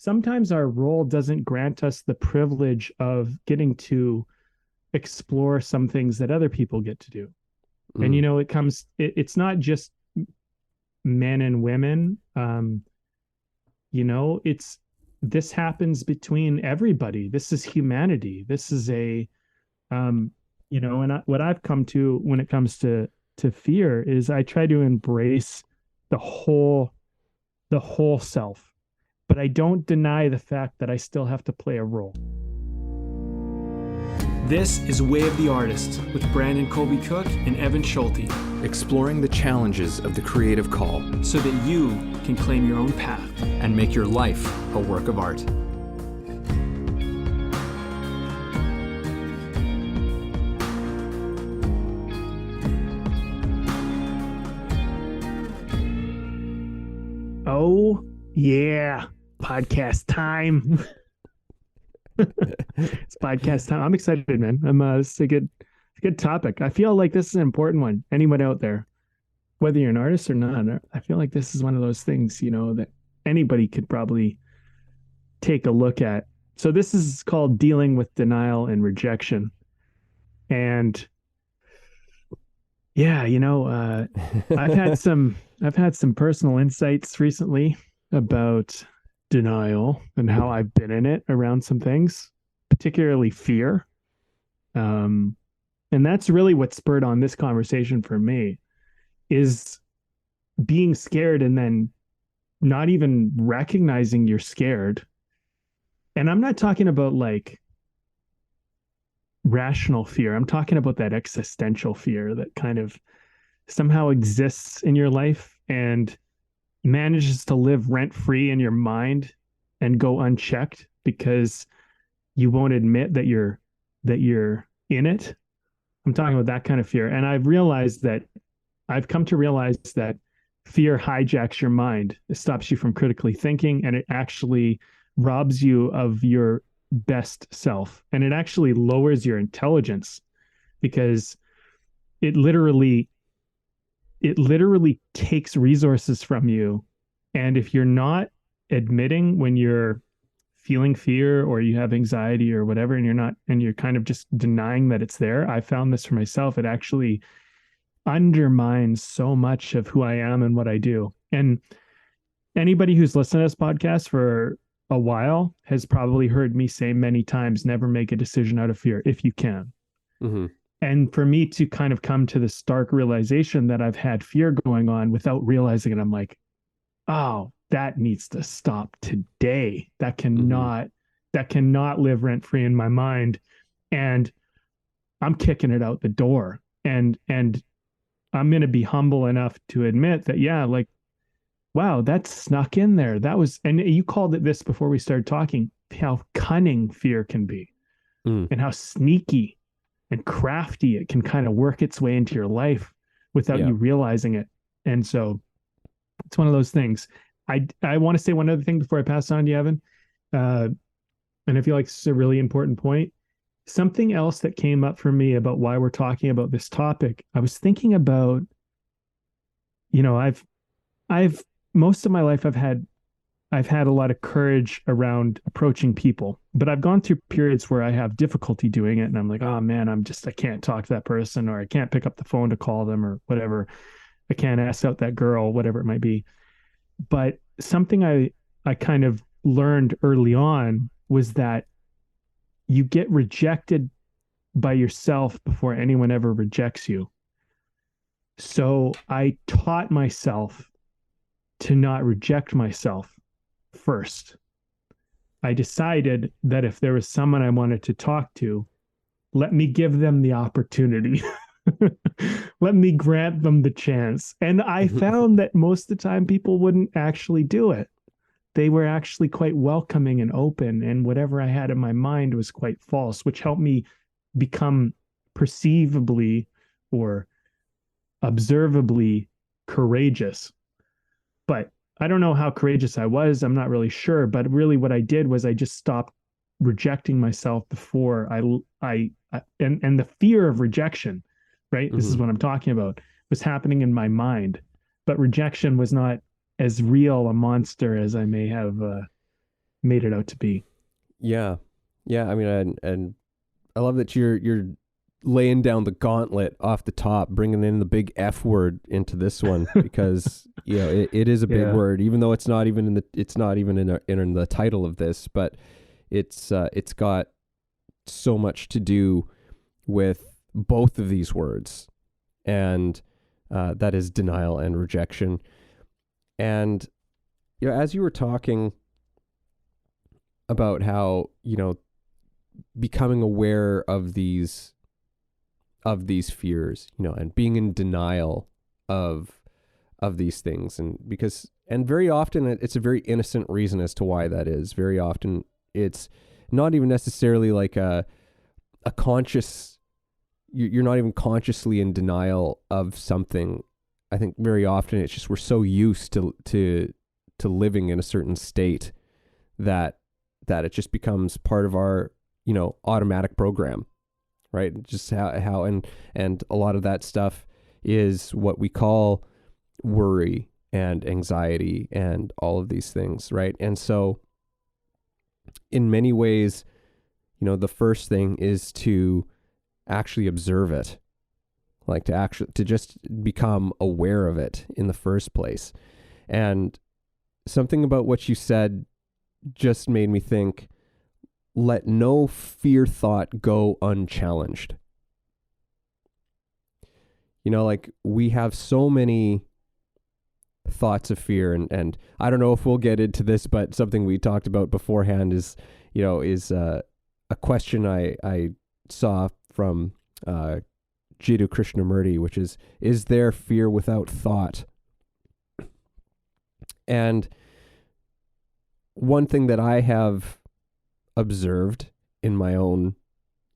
sometimes our role doesn't grant us the privilege of getting to explore some things that other people get to do. And Mm. it's not just men and women. It's this happens between everybody. This is humanity. This is a um, what I've come to when it comes to fear is I try to embrace the whole the whole self, but I don't deny the fact that I still have to play a role. This is Way of the Artist with Brandon Colby Cook and Evan Schulte, exploring the challenges of the creative call so that you can claim your own path and make your life a work of art. Oh, yeah. Podcast time. It's podcast time. I'm excited, man. This is a good topic. I feel like this is an important one. Anyone out there, whether you're an artist or not, I feel like this is one of those things, that anybody could probably take a look at. So this is called dealing with denial and rejection. And yeah, I've had some personal insights recently about denial and how I've been in it around some things, particularly fear. And that's really what spurred on this conversation for me is being scared and then not even recognizing you're scared. And I'm not talking about like rational fear. I'm talking about that existential fear that kind of somehow exists in your life and manages to live rent free in your mind and go unchecked because you won't admit that you're in it. I'm talking about that kind of fear. And I've come to realize that fear hijacks your mind. It stops you from critically thinking, and it actually robs you of your best self. And it actually lowers your intelligence because it literally takes resources from you. And if you're not admitting when you're feeling fear or you have anxiety or whatever, and you're kind of just denying that it's there, I found this for myself. It actually undermines so much of who I am and what I do. And anybody who's listened to this podcast for a while has probably heard me say many times, never make a decision out of fear if you can. Mm-hmm. And for me to kind of come to this stark realization that I've had fear going on without realizing it, I'm like, oh, that needs to stop today. That cannot live rent free in my mind. And I'm kicking it out the door. And I'm going to be humble enough to admit that, yeah, like, wow, that snuck in there. That was, and you called it this before we started talking, how cunning fear can be and how sneaky and crafty it can kind of work its way into your life without you realizing it. And so it's one of those things. I want to say one other thing before I pass on to you, Evan. And I feel like it's a really important point. Something else that came up for me about why we're talking about this topic. I was thinking about, I've most of my life I've had a lot of courage around approaching people, but I've gone through periods where I have difficulty doing it. And I'm like, oh man, I can't talk to that person, or I can't pick up the phone to call them, or whatever. I can't ask out that girl, whatever it might be. But something I kind of learned early on was that you get rejected by yourself before anyone ever rejects you. So I taught myself to not reject myself first. I decided that if there was someone I wanted to talk to, let me give them the opportunity. Let me grant them the chance. And I found that most of the time people wouldn't actually do it. They were actually quite welcoming and open. And whatever I had in my mind was quite false, which helped me become perceivably or observably courageous. But I don't know how courageous I was. I'm not really sure. But really what I did was I just stopped rejecting myself before and the fear of rejection, right? This is what I'm talking about, was happening in my mind. But rejection was not as real a monster as I may have made it out to be. Yeah. Yeah. I mean, and I love that you're laying down the gauntlet off the top, bringing in the big F word into this one, because it is a big word, even though it's not even in the title of this, but it's got so much to do with both of these words, and that is denial and rejection. And as you were talking about how becoming aware of these fears, and being in denial of these things, and very often it's a very innocent reason as to why that is. Very often it's not even necessarily like a conscious, you're not even consciously in denial of something. I think very often it's just we're so used to living in a certain state that it just becomes part of our automatic program, right? Just how and a lot of that stuff is what we call worry and anxiety and all of these things, right? And so in many ways, the first thing is to actually observe it, like to just become aware of it in the first place. And something about what you said just made me think, let no fear thought go unchallenged. Like we have so many thoughts of fear, and I don't know if we'll get into this, but something we talked about beforehand is a question I saw from Jiddu Krishnamurti, which is there fear without thought? And one thing that I have observed in my own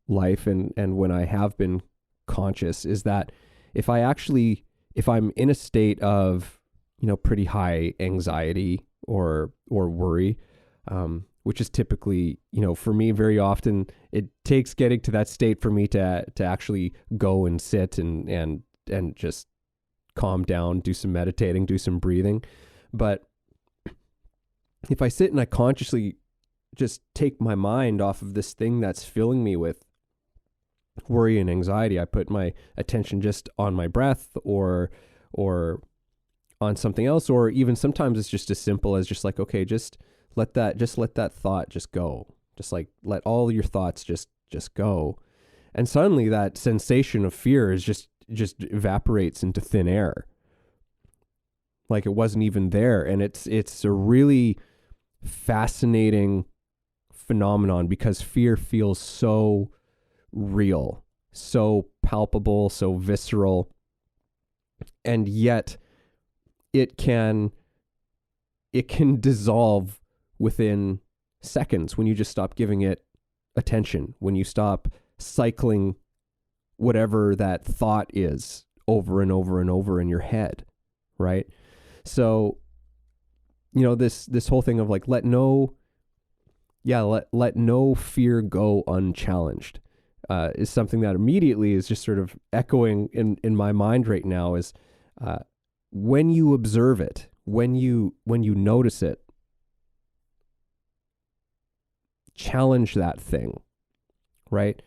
life and when I have been conscious is that if I'm in a state of pretty high anxiety or worry, which is typically, for me, very often it takes getting to that state for me to actually go and sit and just calm down, do some meditating, do some breathing. But if I sit and I consciously just take my mind off of this thing that's filling me with worry and anxiety, I put my attention just on my breath or on something else, or even sometimes it's just as simple as just like, okay, just let that thought just go. Just like let all your thoughts just go. And suddenly that sensation of fear is just evaporates into thin air. Like it wasn't even there. And it's a really fascinating phenomenon because fear feels so real, so palpable, so visceral. And yet it can dissolve within seconds when you just stop giving it attention, when you stop cycling whatever that thought is over and over and over in your head, right? So, this whole thing of like, let no fear go unchallenged, is something that immediately is just sort of echoing in my mind right now is, when you observe it, when you notice it, challenge that thing, right?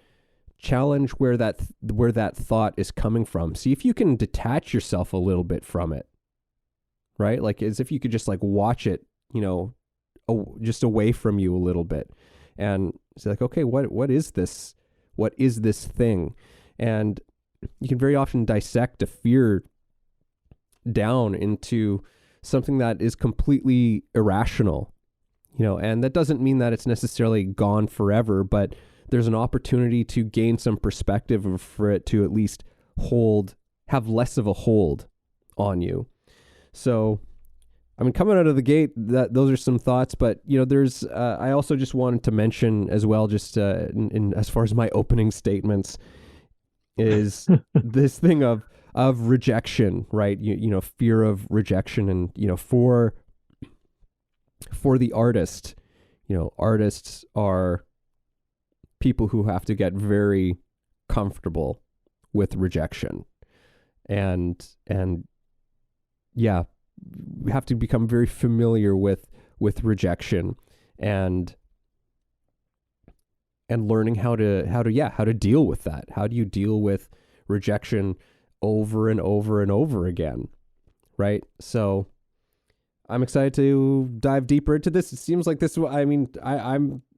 Challenge where that thought is coming from. See if you can detach yourself a little bit from it, right? Like as if you could just like watch it, just away from you a little bit, and it's like, okay, what is this? What is this thing? And you can very often dissect a fear down into something that is completely irrational, and that doesn't mean that it's necessarily gone forever, but there's an opportunity to gain some perspective and for it to at least have less of a hold on you. So, I mean, coming out of the gate, those are some thoughts, but there's, I also just wanted to mention as well, just in as far as my opening statements, is this thing of rejection, right? Fear of rejection, and for the artist, artists are people who have to get very comfortable with rejection, and yeah, we have to become very familiar with rejection, and learning how to deal with that. How do you deal with rejection over and over and over again, right? So I'm excited to dive deeper into this. It seems like this, I mean,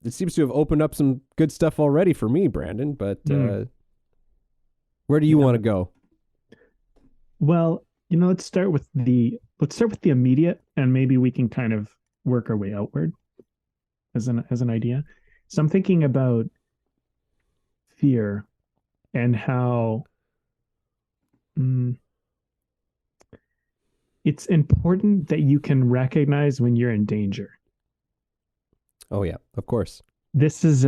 it seems to have opened up some good stuff already for me, Brandon, but where do you want to go? Well, let's start with the immediate, and maybe we can kind of work our way outward as an idea. So I'm thinking about fear and how it's important that you can recognize when you're in danger. Oh yeah, of course. This is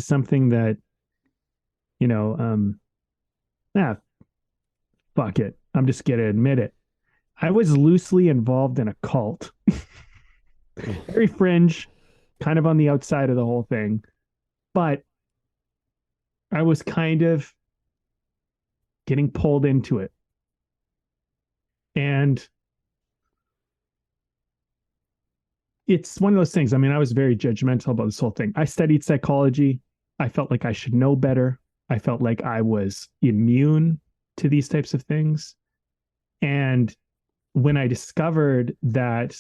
something that, fuck it. I'm just going to admit it. I was loosely involved in a cult. Very fringe, kind of on the outside of the whole thing. But I was kind of getting pulled into it. And it's one of those things. I mean, I was very judgmental about this whole thing. I studied psychology. I felt like I should know better. I felt like I was immune to these types of things. And when I discovered that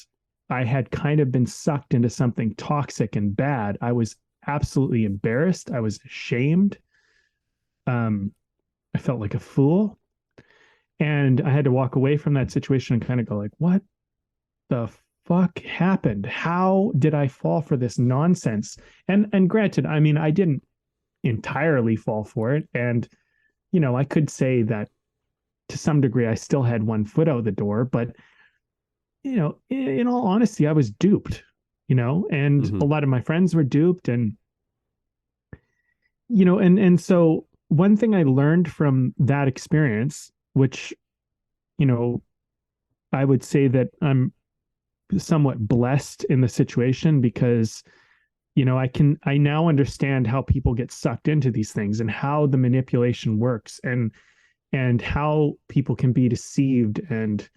I had kind of been sucked into something toxic and bad, I was absolutely embarrassed. I was ashamed. I felt like a fool. And I had to walk away from that situation and kind of go like, what the fuck happened? How did I fall for this nonsense? And granted, I mean, I didn't entirely fall for it. And, I could say that to some degree, I still had one foot out the door, but, in all honesty, I was duped, and a lot of my friends were duped. And, and so one thing I learned from that experience, which, I would say that I'm somewhat blessed in the situation because, I now understand how people get sucked into these things and how the manipulation works and how people can be deceived and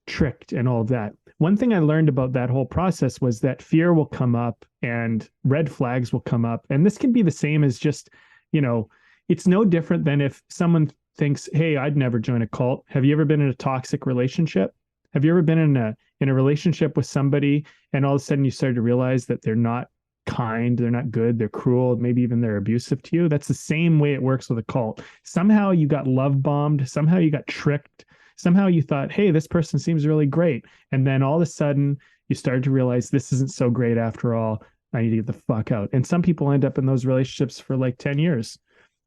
tricked and all of that. One thing I learned about that whole process was that fear will come up and red flags will come up. And this can be the same as just, it's no different than if someone thinks, hey, I'd never join a cult. Have you ever been in a toxic relationship? Have you ever been in a relationship with somebody and all of a sudden you start to realize that they're not kind, they're not good, they're cruel, maybe even they're abusive to you? That's the same way it works with a cult. Somehow you got love bombed, somehow you got tricked, somehow you thought, hey, this person seems really great. And then all of a sudden you started to realize this isn't so great after all. I need to get the fuck out. And some people end up in those relationships for like 10 years.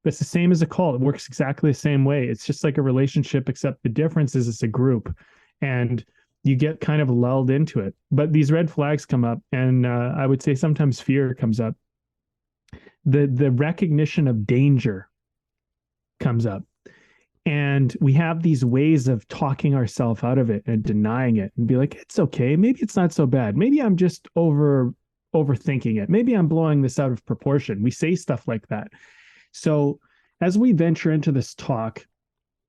It's the same as a cult. It works exactly the same way. It's just like a relationship, except the difference is it's a group. And you get kind of lulled into it. But these red flags come up, and I would say sometimes fear comes up. The recognition of danger comes up. And we have these ways of talking ourselves out of it and denying it and be like, it's okay. Maybe it's not so bad. Maybe I'm just overthinking it. Maybe I'm blowing this out of proportion. We say stuff like that. So as we venture into this talk,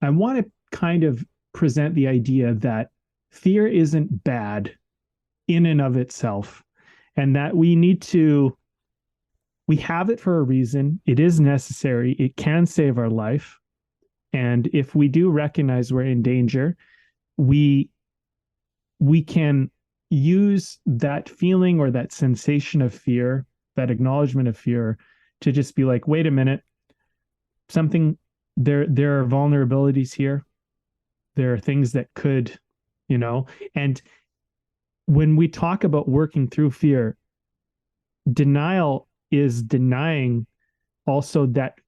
I want to kind of present the idea that fear isn't bad in and of itself, and that we have it for a reason. It is necessary. It can save our life. And if we do recognize we're in danger, we can use that feeling or that sensation of fear, that acknowledgement of fear, to just be like, wait a minute, there are vulnerabilities here. There are things that could, and when we talk about working through fear, denial is denying also that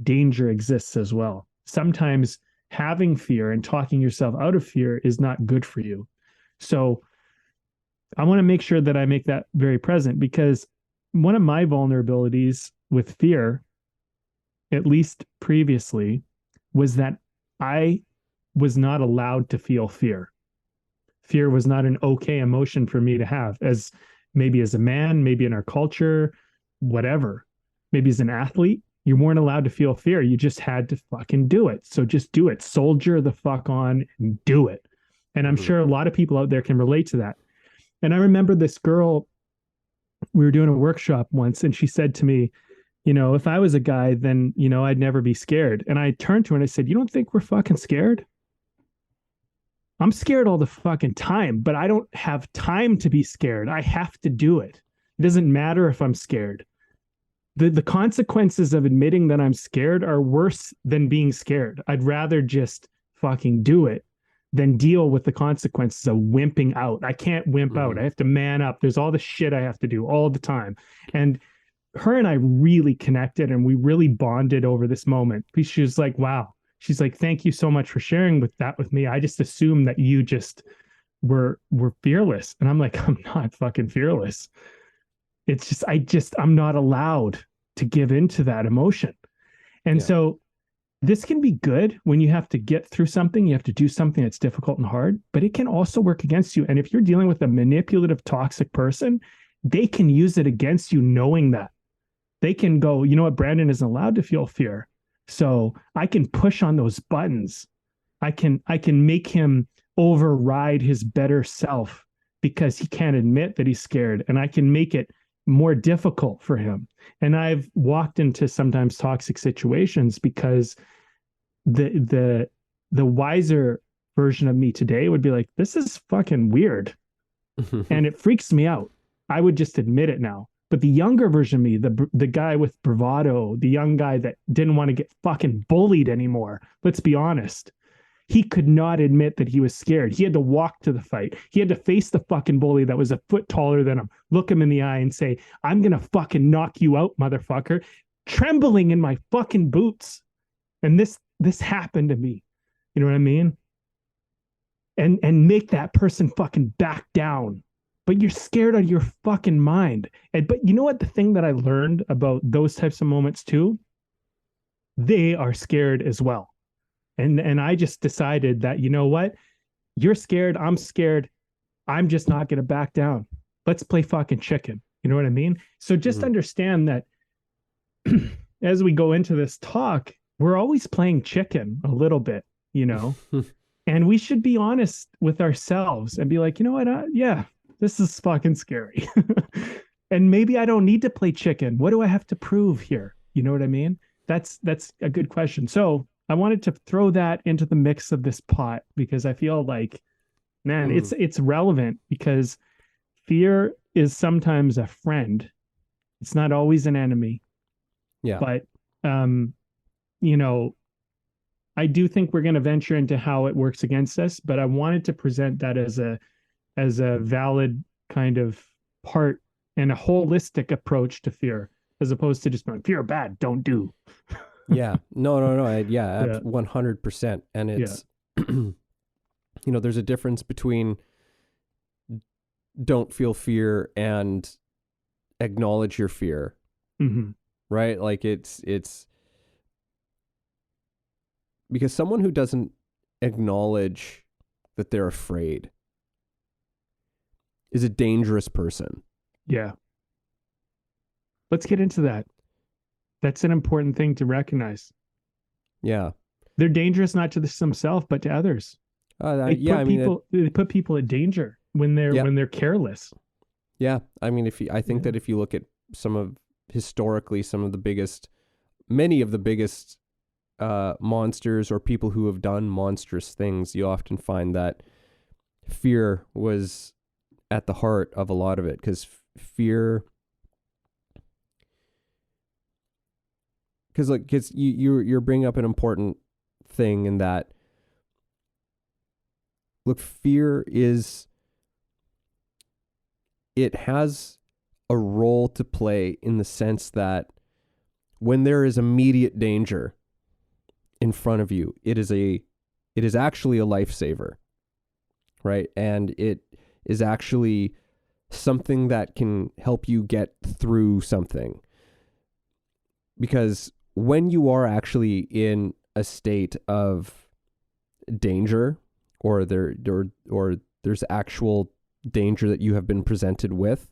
danger exists as well. Sometimes having fear and talking yourself out of fear is not good for you. So I want to make sure that I make that very present, because one of my vulnerabilities with fear, at least previously, was that I was not allowed to feel fear. Fear was not an okay emotion for me to have, as maybe as a man, maybe in our culture, whatever. Maybe as an athlete, you weren't allowed to feel fear. You just had to fucking do it. So just do it. Soldier the fuck on and do it. And I'm sure a lot of people out there can relate to that. And I remember this girl we were doing a workshop once, and she said to me, if I was a guy, then, I'd never be scared. And I turned to her and I said, you don't think we're fucking scared? I'm scared all the fucking time, but I don't have time to be scared. I have to do it. It doesn't matter if I'm scared. The consequences of admitting that I'm scared are worse than being scared. I'd rather just fucking do it than deal with the consequences of wimping out. I can't wimp out. I have to man up. There's all the shit I have to do all the time. And her and I really connected, and we really bonded over this moment. She was like, wow. She's like, thank you so much for sharing with me. I just assumed that you just were fearless. And I'm like, I'm not fucking fearless. It's just, I'm not allowed to give into that emotion. And so this can be good when you have to get through something, you have to do something that's difficult and hard, but it can also work against you. And if you're dealing with a manipulative, toxic person, they can use it against you, knowing that. They can go, you know what, Brandon isn't allowed to feel fear. So I can push on those buttons. I can make him override his better self because he can't admit that he's scared. And I can make it more difficult for him. And I've walked into sometimes toxic situations because the wiser version of me today would be like, this is fucking weird. And it freaks me out. I would just admit it now. But the younger version of me, the guy with bravado, the young guy that didn't want to get fucking bullied anymore, let's be honest, he could not admit that he was scared. He had to walk to the fight. He had to face the fucking bully that was a foot taller than him, look him in the eye and say, I'm going to fucking knock you out, motherfucker, trembling in my fucking boots. And this happened to me. You know what I mean? And make that person fucking back down. But you're scared out of your fucking mind. But you know what? The thing that I learned about those types of moments too, they are scared as well. And I just decided that, you know what? You're scared. I'm scared. I'm just not going to back down. Let's play fucking chicken. You know what I mean? So just understand that as we go into this talk, we're always playing chicken a little bit, and we should be honest with ourselves and be like, you know what? Yeah, this is fucking scary. And maybe I don't need to play chicken. What do I have to prove here? You know what I mean? That's a good question. So I wanted to throw that into the mix of this pot because I feel like, man, it's relevant because fear is sometimes a friend. It's not always an enemy. Yeah. But, I do think we're going to venture into how it works against us, but I wanted to present that as a valid kind of part and a holistic approach to fear, as opposed to just going, fear bad, don't do. Yeah. No. 100%. And it's, there's a difference between don't feel fear and acknowledge your fear. Mm-hmm. Right? Like it's because someone who doesn't acknowledge that they're afraid is a dangerous person. Yeah. Let's get into that. That's an important thing to recognize. Yeah. They're dangerous not to themselves, but to others. They put people at danger when they're careless. Yeah. I mean, I think that if you look at many of the biggest monsters or people who have done monstrous things, you often find that fear was at the heart of a lot of it, because you're bringing up an important thing in that, look, fear it has a role to play in the sense that when there is immediate danger in front of you, it is actually a lifesaver, right? And it is actually something that can help you get through something. Because when you are actually in a state of danger, or there's actual danger that you have been presented with,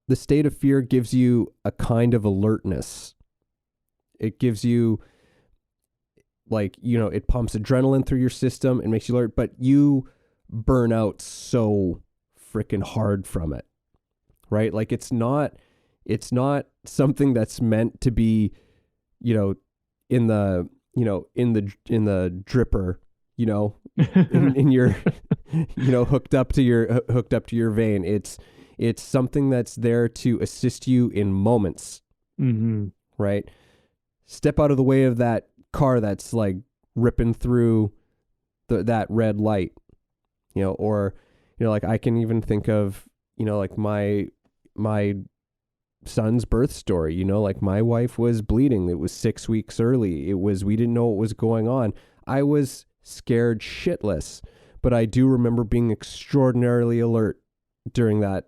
the state of fear gives you a kind of alertness. It gives you, it pumps adrenaline through your system and makes you alert, but you burn out so freaking hard from it, right? Like it's not something that's meant to be, in the, in the dripper, in your, hooked up to your vein. It's something that's there to assist you in moments, right? Step out of the way of that car that's like ripping through that red light, or, like I can even think of, like my son's birth story, like my wife was bleeding. It was 6 weeks early. We didn't know what was going on. I was scared shitless, but I do remember being extraordinarily alert during that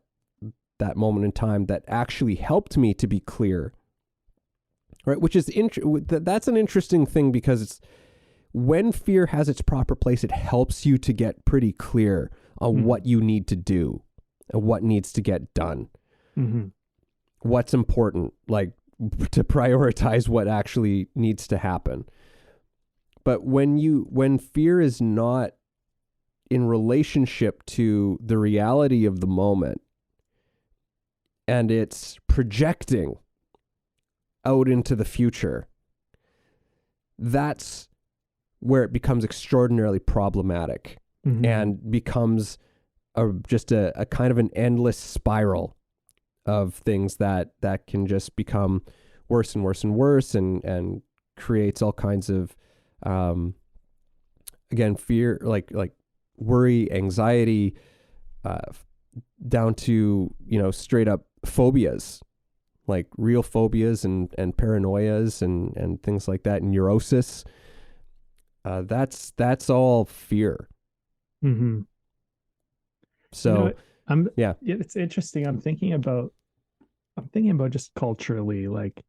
moment in time that actually helped me to be clear. Right. Which is, that's an interesting thing, because it's when fear has its proper place, it helps you to get pretty clear on what you need to do and what needs to get done. What's important, like to prioritize what actually needs to happen. But when fear is not in relationship to the reality of the moment, and it's projecting out into the future, that's where it becomes extraordinarily problematic and becomes just a kind of an endless spiral of things that can just become worse and worse and worse, and creates all kinds of again, fear, like worry, anxiety, down to straight up phobias, like real phobias and paranoias and things like that, and neurosis. That's all fear. So it's interesting. I'm thinking about just culturally, like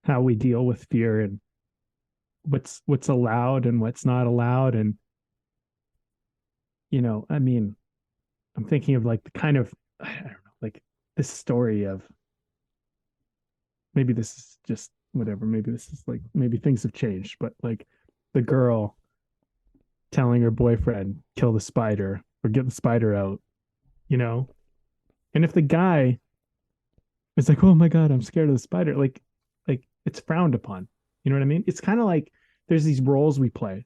how we deal with fear and what's allowed and what's not allowed. And I mean, I'm thinking of like the kind of, I don't know, like this story of, maybe this is just whatever, maybe this is like, maybe things have changed, but like the girl telling her boyfriend, kill the spider or get the spider out, and if the guy is like, oh my God, I'm scared of the spider, like it's frowned upon. You know what I mean? It's kind of like there's these roles we play,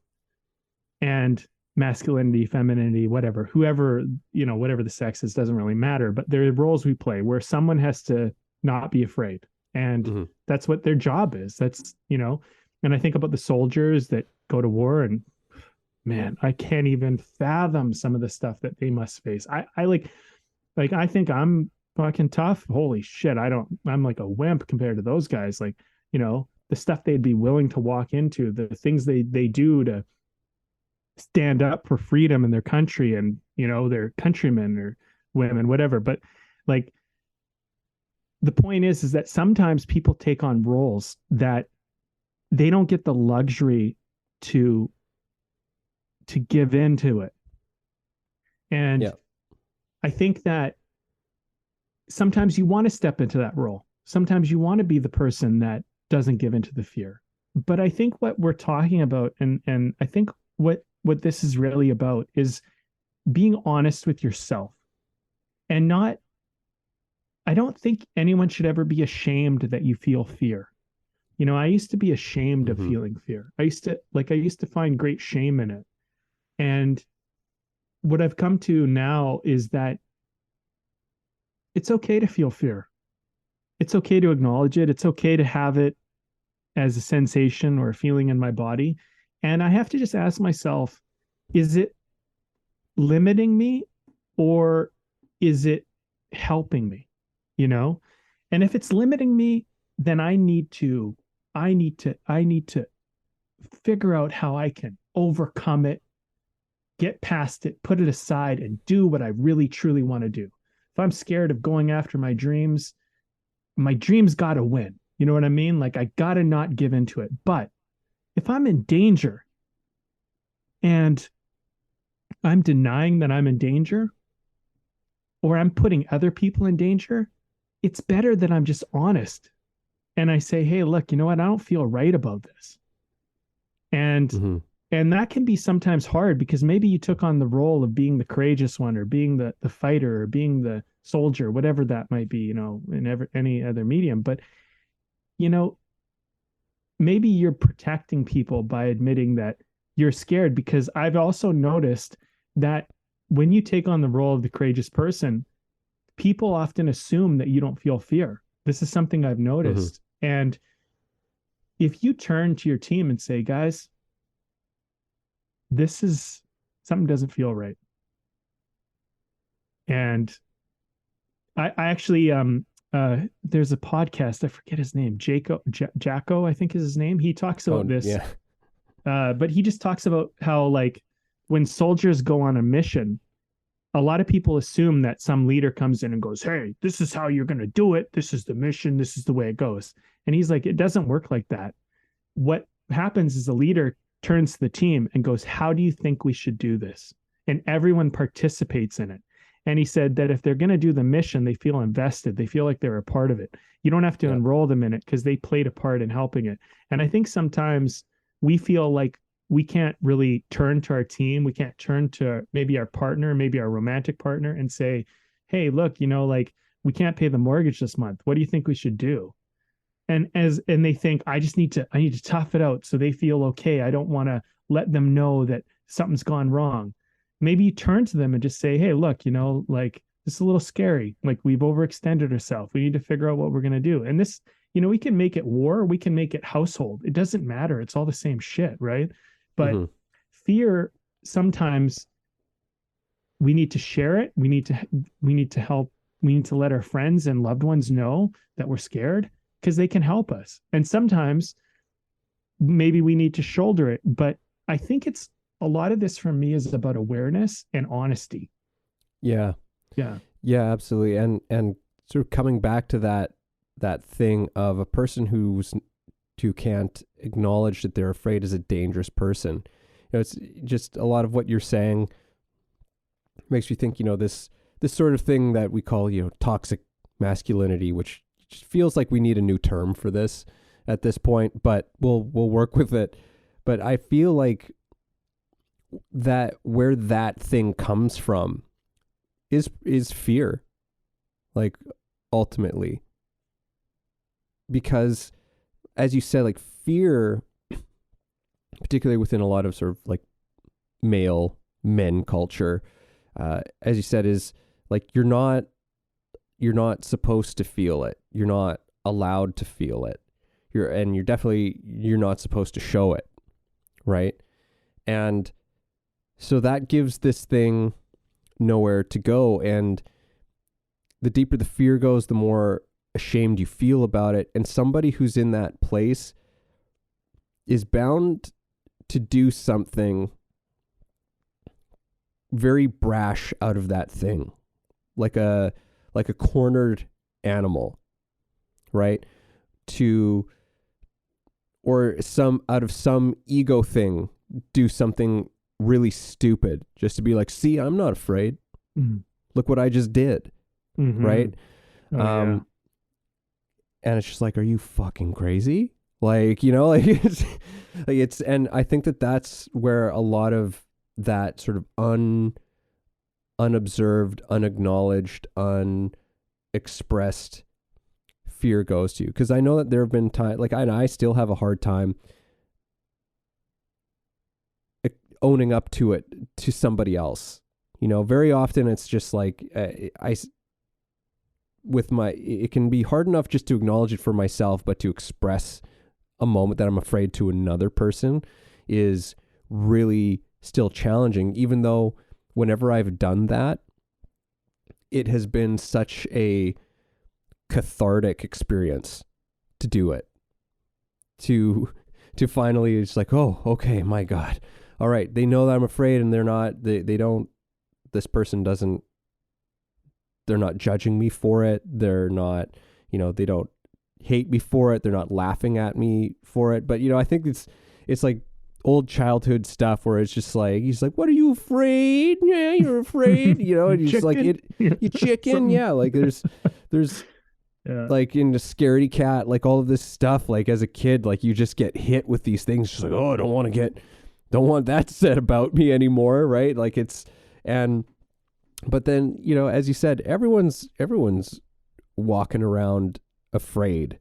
and masculinity, femininity, whatever, whoever, whatever the sex is, doesn't really matter, but there are roles we play where someone has to not be afraid. And that's what their job is. That's, and I think about the soldiers that go to war, and man, I can't even fathom some of the stuff that they must face. I I think I'm fucking tough. Holy shit. I'm like a wimp compared to those guys. Like, the stuff they'd be willing to walk into, the things they do to stand up for freedom in their country and, their countrymen or women, whatever. But like, the point is that sometimes people take on roles that they don't get the luxury to give into it. And I think that sometimes you want to step into that role. Sometimes you want to be the person that doesn't give into the fear. But I think what we're talking about, and I think what this is really about, is being honest with yourself, and not, I don't think anyone should ever be ashamed that you feel fear. I used to be ashamed of feeling fear. I used to find great shame in it. And what I've come to now is that it's okay to feel fear. It's okay to acknowledge it. It's okay to have it as a sensation or a feeling in my body. And I have to just ask myself, is it limiting me or is it helping me? And if it's limiting me, then I need to figure out how I can overcome it, get past it, put it aside, and do what I really truly want to do. If I'm scared of going after my dreams got to win. You know what I mean? Like, I got to not give into it. But if I'm in danger and I'm denying that I'm in danger, or I'm putting other people in danger, it's better that I'm just honest. And I say, hey, look, you know what? I don't feel right about this. And And that can be sometimes hard because maybe you took on the role of being the courageous one, or being the fighter, or being the soldier, whatever that might be, in any other medium. But, you know, maybe you're protecting people by admitting that you're scared, because I've also noticed that when you take on the role of the courageous person, people often assume that you don't feel fear. This is something I've noticed. And if you turn to your team and say, guys, this is something doesn't feel right. And I actually, there's a podcast, I forget his name, Jacko, I think is his name. He talks about this. Yeah. But he just talks about how, like, when soldiers go on a mission, a lot of people assume that some leader comes in and goes, hey, this is how you're going to do it. This is the mission. This is the way it goes. And he's like, it doesn't work like that. What happens is the leader turns to the team and goes, how do you think we should do this? And everyone participates in it. And he said that if they're going to do the mission, they feel invested. They feel like they're a part of it. You don't have to enroll them in it because they played a part in helping it. And I think sometimes we feel like we can't really turn to our team. We can't turn to maybe our partner, maybe our romantic partner, and say, hey, look, like, we can't pay the mortgage this month. What do you think we should do? And they think, I need to tough it out so they feel okay. I don't want to let them know that something's gone wrong. Maybe you turn to them and just say, hey, look, like, this is a little scary. Like, we've overextended ourselves. We need to figure out what we're going to do. And this, we can make it war, we can make it household. It doesn't matter. It's all the same shit, right? But fear, sometimes we need to share it. We need to help. We need to let our friends and loved ones know that we're scared, because they can help us. And sometimes maybe we need to shoulder it. But I think it's a lot of this for me is about awareness and honesty. Yeah. Yeah. Yeah, absolutely. And sort of coming back to that thing of a person who can't acknowledge that they're afraid is a dangerous person. It's just a lot of what you're saying makes me think, this sort of thing that we call, toxic masculinity, which just feels like we need a new term for this at this point, but we'll work with it. But I feel like that where that thing comes from is fear, like, ultimately. Because, as you said, like, fear, particularly within a lot of sort of like male men culture, as you said, is like, you're not supposed to feel it. You're not allowed to feel it. You're not supposed to show it. Right. And so that gives this thing nowhere to go. And the deeper the fear goes, the more ashamed you feel about it. And somebody who's in that place is bound to do something very brash out of that thing, like a cornered animal, right? Or out of some ego thing, do something really stupid just to be like, see, I'm not afraid. Mm-hmm. Look what I just did. Mm-hmm. Right. Yeah. And it's just like, are you fucking crazy? Like, it's, and I think that's where a lot of that sort of unobserved, unacknowledged, unexpressed fear goes to. Because I know that there have been times, like, I still have a hard time owning up to it to somebody else. Very often it's just like, it can be hard enough just to acknowledge it for myself, but to express a moment that I'm afraid to another person is really still challenging, even though whenever I've done that, it has been such a cathartic experience to do it, to finally, it's like, oh, okay, my God. All right. They know that I'm afraid, and they're not judging me for it. They're not, they don't hate me for it. They're not laughing at me for it. But, I think it's like old childhood stuff where it's just like, he's like, what are you afraid? Yeah, you're afraid, and he's like, you chicken. Yeah. Like there's yeah. Like in the scaredy cat, like all of this stuff, like as a kid, like you just get hit with these things. Just like, oh, I don't want to get don't want that said about me anymore, right? Like but then, as you said, everyone's walking around afraid.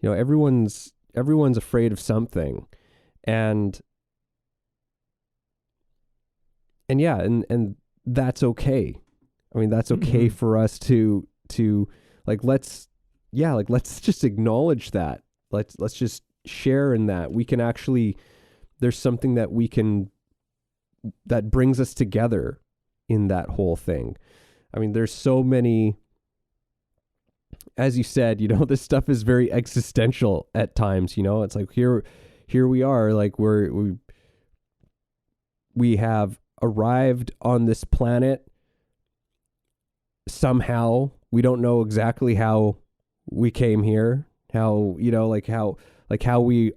Everyone's afraid of something. And yeah, and that's okay. I mean, that's okay for us to let's just acknowledge that. Let's just share in that. We can actually, there's something that brings us together in that whole thing. I mean, there's so many, as you said, this stuff is very existential at times. It's like here we are, like we have arrived on this planet somehow. We don't know exactly how we came here, how we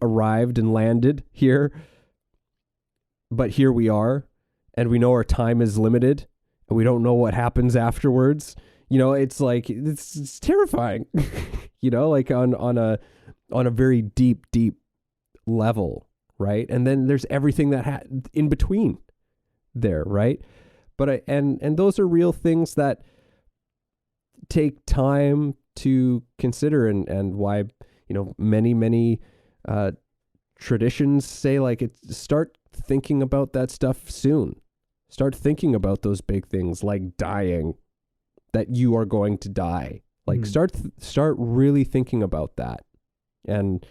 arrived and landed here, but here we are, and we know our time is limited, and we don't know what happens afterwards. It's like, it's terrifying, like on a very deep level, right? And then there's everything that in between there, right? But and those are real things that take time to consider, and why many traditions say, like, start thinking about that stuff soon. Start thinking about those big things like dying, that you are going to die. Like start really thinking about that, and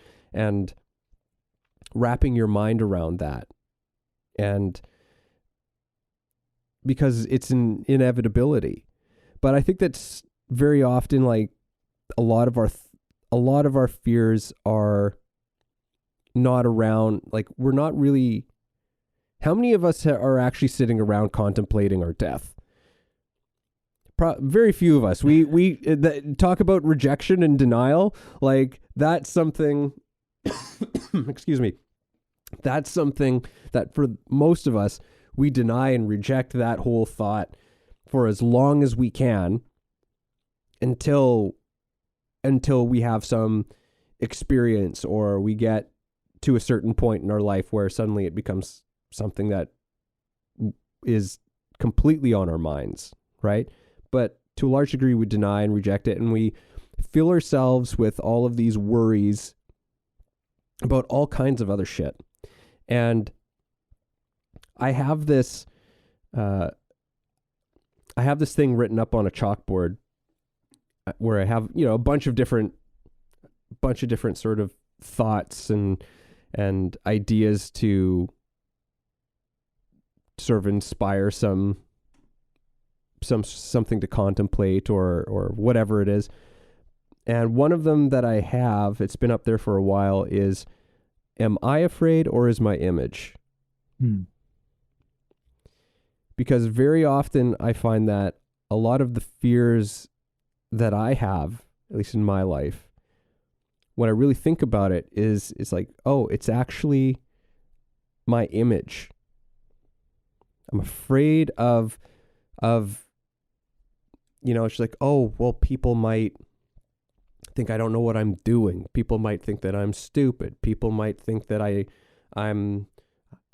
wrapping your mind around that, and because it's an inevitability. But I think that's very often, like, a lot of our fears are not around, like, we're not really, how many of us are actually sitting around contemplating our death? Very few of us. We talk about rejection and denial, like that's something excuse me, that's something that for most of us, we deny and reject that whole thought for as long as we can, until we have some experience, or we get to a certain point in our life where suddenly it becomes something that is completely on our minds, right? But to a large degree, we deny and reject it, and we fill ourselves with all of these worries about all kinds of other shit. And I have this thing written up on a chalkboard where I have, a bunch of different sort of thoughts and ideas to sort of inspire something to contemplate, or whatever it is. And one of them that I have, it's been up there for a while, is, am I afraid, or is my image? Because very often I find that a lot of the fears that I have, at least in my life, when I really think about it, it's like, oh, it's actually my image. I'm afraid of it's like, oh, well, people might think I don't know what I'm doing. People might think that I'm stupid. People might think that I'm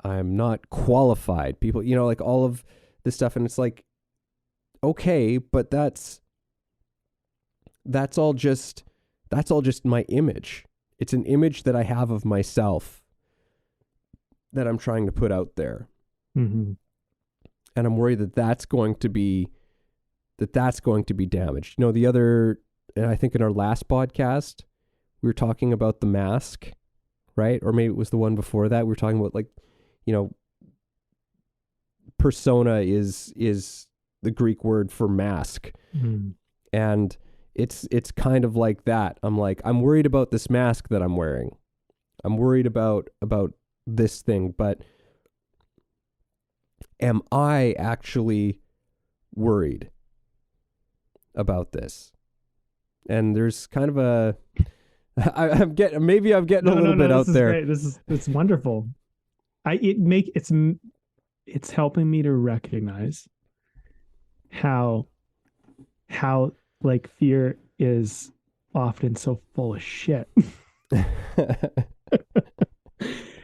not qualified. People, like all of this stuff. And it's like, okay, but that's all just my image. It's an image that I have of myself that I'm trying to put out there. Mm-hmm. And I'm worried that that's going to be damaged. And I think in our last podcast, we were talking about the mask, right? Or maybe it was the one before that. We were talking about, like, persona is the Greek word for mask. Mm. And it's kind of like that. I'm worried about this mask that I'm wearing. I'm worried about this thing, but am I actually worried about this? And there's kind of I'm getting a little bit out there. Great. It's wonderful. It's helping me to recognize how like fear is often so full of shit.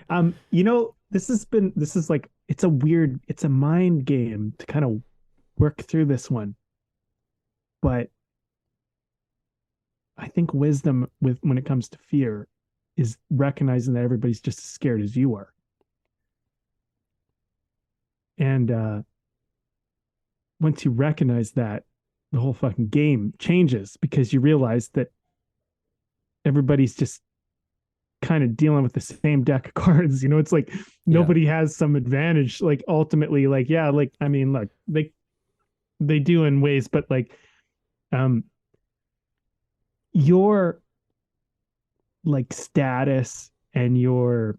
This is like, it's a mind game to kind of work through this one. But I think wisdom when it comes to fear is recognizing that everybody's just as scared as you are. And once you recognize that, the whole fucking game changes because you realize that everybody's just kind of dealing with the same deck of cards. It's like nobody has some advantage. Like ultimately, like, yeah, like, I mean, look, they do in ways, but like, your like status and your,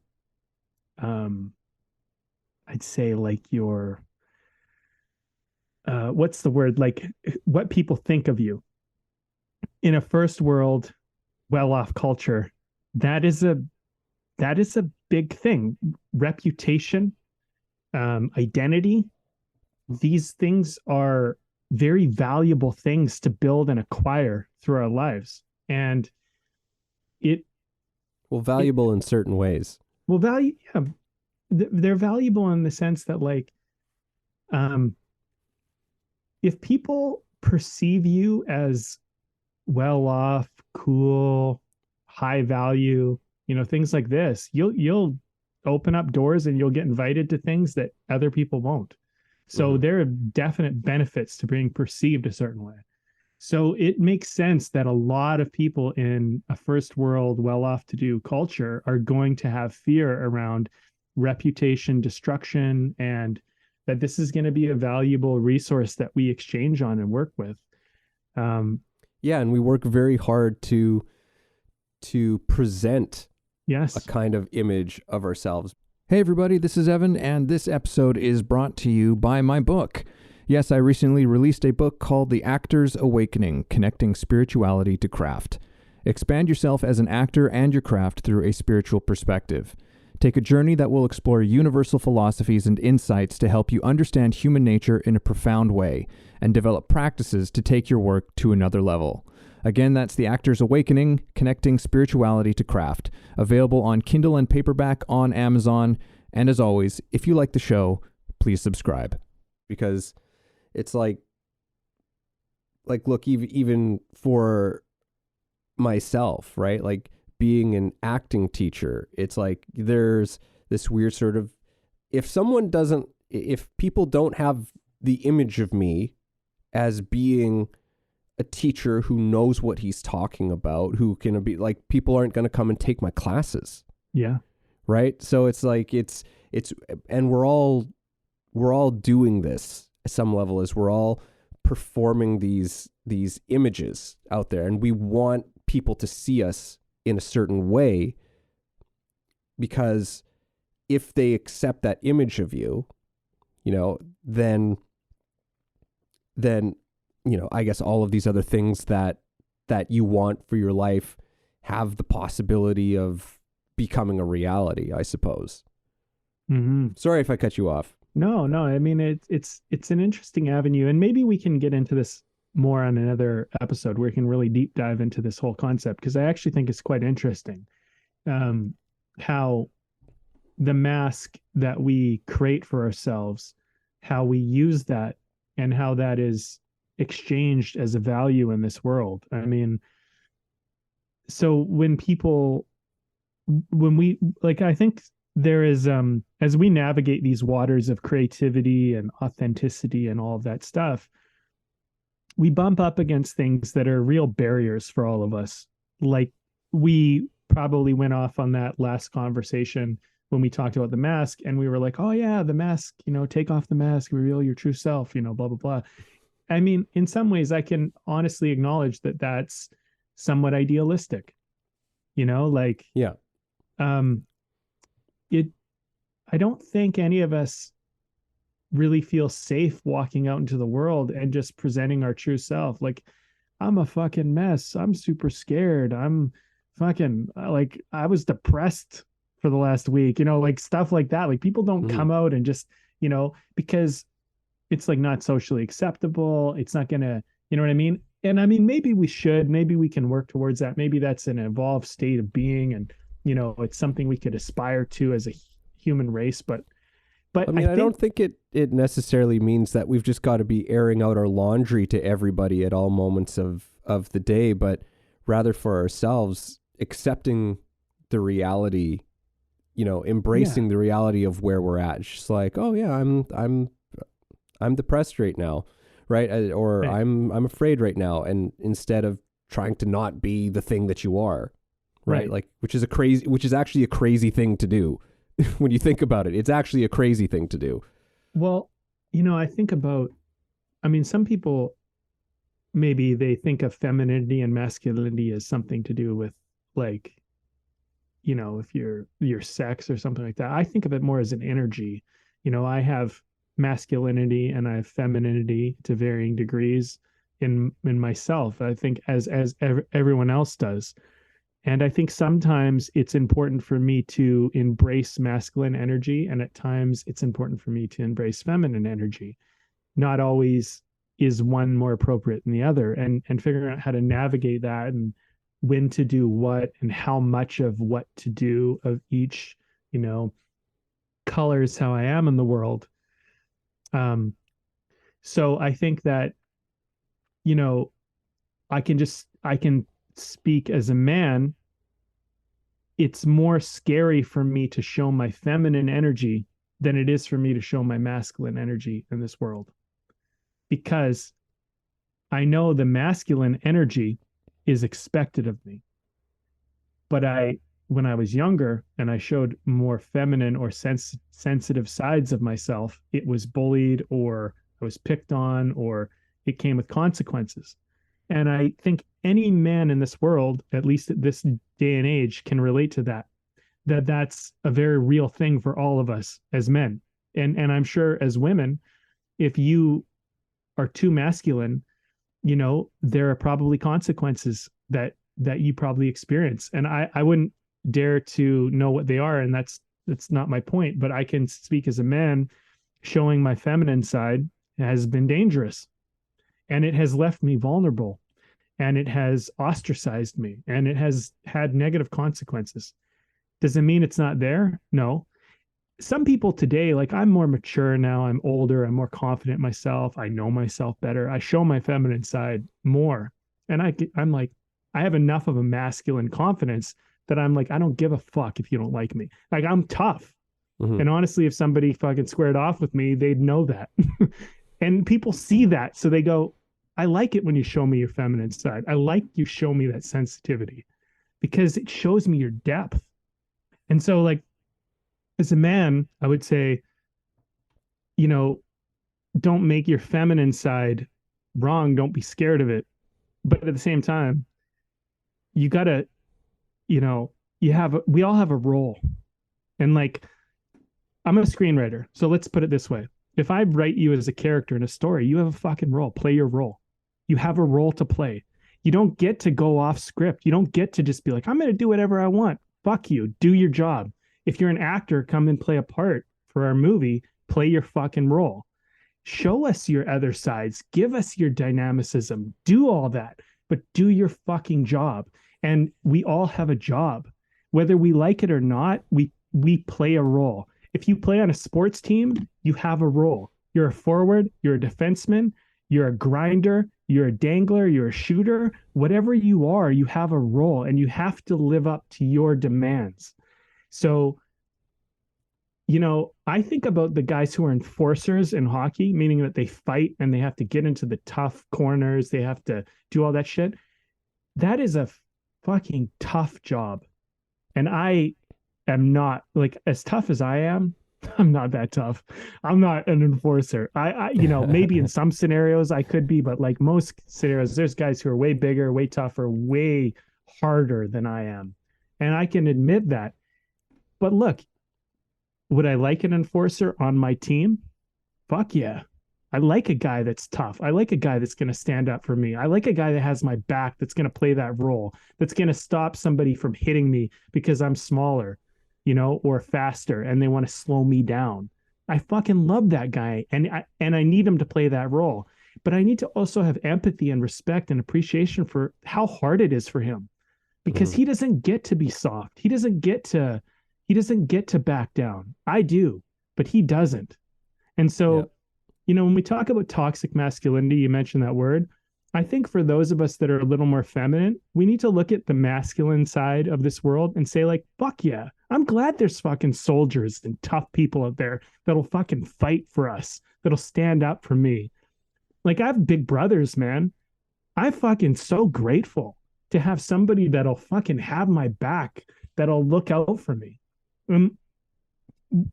I'd say like your, what's the word? Like what people think of you in a first world, well-off culture, that is a big thing. Reputation, identity, these things are very valuable things to build and acquire through our lives. And valuable in certain ways. Yeah, they're valuable in the sense that like, if people perceive you as well off, cool, high value, things like this, you'll open up doors and you'll get invited to things that other people won't. So there are definite benefits to being perceived a certain way. So it makes sense that a lot of people in a first world, well-off to do culture are going to have fear around reputation destruction, and that this is going to be a valuable resource that we exchange on and work with. Yeah, and we work very hard to present a kind of image of ourselves. Hey everybody, this is Evan, and this episode is brought to you by my book. Yes, I recently released a book called The Actor's Awakening, Connecting Spirituality to Craft. Expand yourself as an actor and your craft through a spiritual perspective. Take a journey that will explore universal philosophies and insights to help you understand human nature in a profound way and develop practices to take your work to another level. Again, that's The Actor's Awakening, Connecting Spirituality to Craft, available on Kindle and paperback on Amazon. And as always, if you like the show, please subscribe. Because it's like look, even for myself, right? Like being an acting teacher, it's like there's this weird sort of, if people don't have the image of me as being a teacher who knows what he's talking about, who can be like, people aren't going to come and take my classes. Yeah. Right. So it's like, and we're all doing this at some level, as we're all performing these images out there, and we want people to see us in a certain way, because if they accept that image of you, then I guess all of these other things that you want for your life have the possibility of becoming a reality, I suppose. Mm-hmm. Sorry if I cut you off. No. I mean, it's an interesting avenue, and maybe we can get into this more on another episode where we can really deep dive into this whole concept, because I actually think it's quite interesting how the mask that we create for ourselves, how we use that, and how that is exchanged as a value in this world. I mean, so when we like, I think there is, as we navigate these waters of creativity and authenticity and all of that stuff, we bump up against things that are real barriers for all of us. Like, we probably went off on that last conversation when we talked about the mask, and we were like, oh yeah, the mask, take off the mask, reveal your true self, blah, blah, blah. I mean, in some ways I can honestly acknowledge that that's somewhat idealistic, like, yeah. I don't think any of us really feel safe walking out into the world and just presenting our true self. Like, I'm a fucking mess. I'm super scared. I'm fucking, like, I was depressed for the last week, like stuff like that. Like, people don't come out and just, because it's like not socially acceptable. It's not gonna, you know what I mean? And I mean, maybe we can work towards that. Maybe that's an evolved state of being, and, it's something we could aspire to as a human race. But I mean, I don't think it necessarily means that we've just got to be airing out our laundry to everybody at all moments of the day, but rather for ourselves, accepting the reality, embracing the reality of where we're at. It's just like, oh yeah, I'm depressed right now, right? Or Right. I'm afraid right now, and instead of trying to not be the thing that you are, right? Like, which is actually a crazy thing to do. When you think about it, it's actually a crazy thing to do. Well, I think about, some people, maybe they think of femininity and masculinity as something to do with, like, if your sex or something like that. I think of it more as an energy. I have masculinity and I have femininity to varying degrees in myself. I think as everyone else does. And I think sometimes it's important for me to embrace masculine energy, and at times it's important for me to embrace feminine energy. Not always is one more appropriate than the other, and figuring out how to navigate that and when to do what and how much of what to do of each, colors how I am in the world. So I think that, you know, I can speak as a man. It's more scary for me to show my feminine energy than it is for me to show my masculine energy in this world, because I know the masculine energy is expected of me. But when I was younger and I showed more feminine or sensitive sides of myself, it was bullied or I was picked on or it came with consequences. And I think any man in this world, at least at this day and age, can relate to that. That's a very real thing for all of us as men. And I'm sure as women, if you are too masculine, there are probably consequences that you probably experience. And I wouldn't dare to know what they are. And that's not my point, but I can speak as a man. Showing my feminine side has been dangerous, and it has left me vulnerable, and it has ostracized me, and it has had negative consequences. Does it mean it's not there? No. Some people today, like, I'm more mature now, I'm older, I'm more confident myself, I know myself better, I show my feminine side more, and I'm like, I have enough of a masculine confidence that I'm like, I don't give a fuck if you don't like me. Like, I'm tough. Mm-hmm. And honestly, if somebody fucking squared off with me, they'd know that. And people see that, so they go, I like it when you show me your feminine side. I like you show me that sensitivity, because it shows me your depth. And so, like, as a man, I would say, don't make your feminine side wrong. Don't be scared of it. But at the same time, you gotta, we all have a role. And, like, I'm a screenwriter. So let's put it this way. If I write you as a character in a story, you have a fucking role. Play your role. You have a role to play. You don't get to go off script. You don't get to just be like, I'm going to do whatever I want. Fuck you. Do your job. If you're an actor, come and play a part for our movie. Play your fucking role. Show us your other sides. Give us your dynamicism. Do all that, but do your fucking job. And we all have a job. Whether we like it or not, we play a role. If you play on a sports team, you have a role. You're a forward, you're a defenseman, you're a grinder, you're a dangler, you're a shooter. Whatever you are, you have a role, and you have to live up to your demands. So, I think about the guys who are enforcers in hockey, meaning that they fight and they have to get into the tough corners. They have to do all that shit. That is a fucking tough job. And I am not, like, as tough as I am. I'm not that tough. I'm not an enforcer. I maybe in some scenarios I could be, but like most scenarios, there's guys who are way bigger, way tougher, way harder than I am. And I can admit that. But look, would I like an enforcer on my team? Fuck yeah. I like a guy that's tough. I like a guy that's going to stand up for me. I like a guy that has my back, that's going to play that role, that's going to stop somebody from hitting me because I'm smaller, or faster, and they want to slow me down. I fucking love that guy, and I need him to play that role. But I need to also have empathy and respect and appreciation for how hard it is for him, because he doesn't get to be soft. He doesn't get to back down. I do, but he doesn't. And so, when we talk about toxic masculinity, you mentioned that word. I think for those of us that are a little more feminine, we need to look at the masculine side of this world and say, like, fuck yeah, I'm glad there's fucking soldiers and tough people out there that'll fucking fight for us, that'll stand up for me. Like, I have big brothers, man. I'm fucking so grateful to have somebody that'll fucking have my back, that'll look out for me.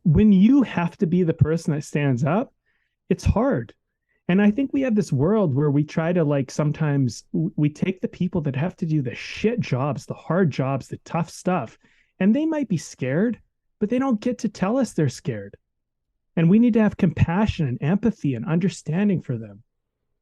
When you have to be the person that stands up, it's hard. And I think we have this world where we try to, like, sometimes we take the people that have to do the shit jobs, the hard jobs, the tough stuff, and they might be scared, but they don't get to tell us they're scared. And we need to have compassion and empathy and understanding for them.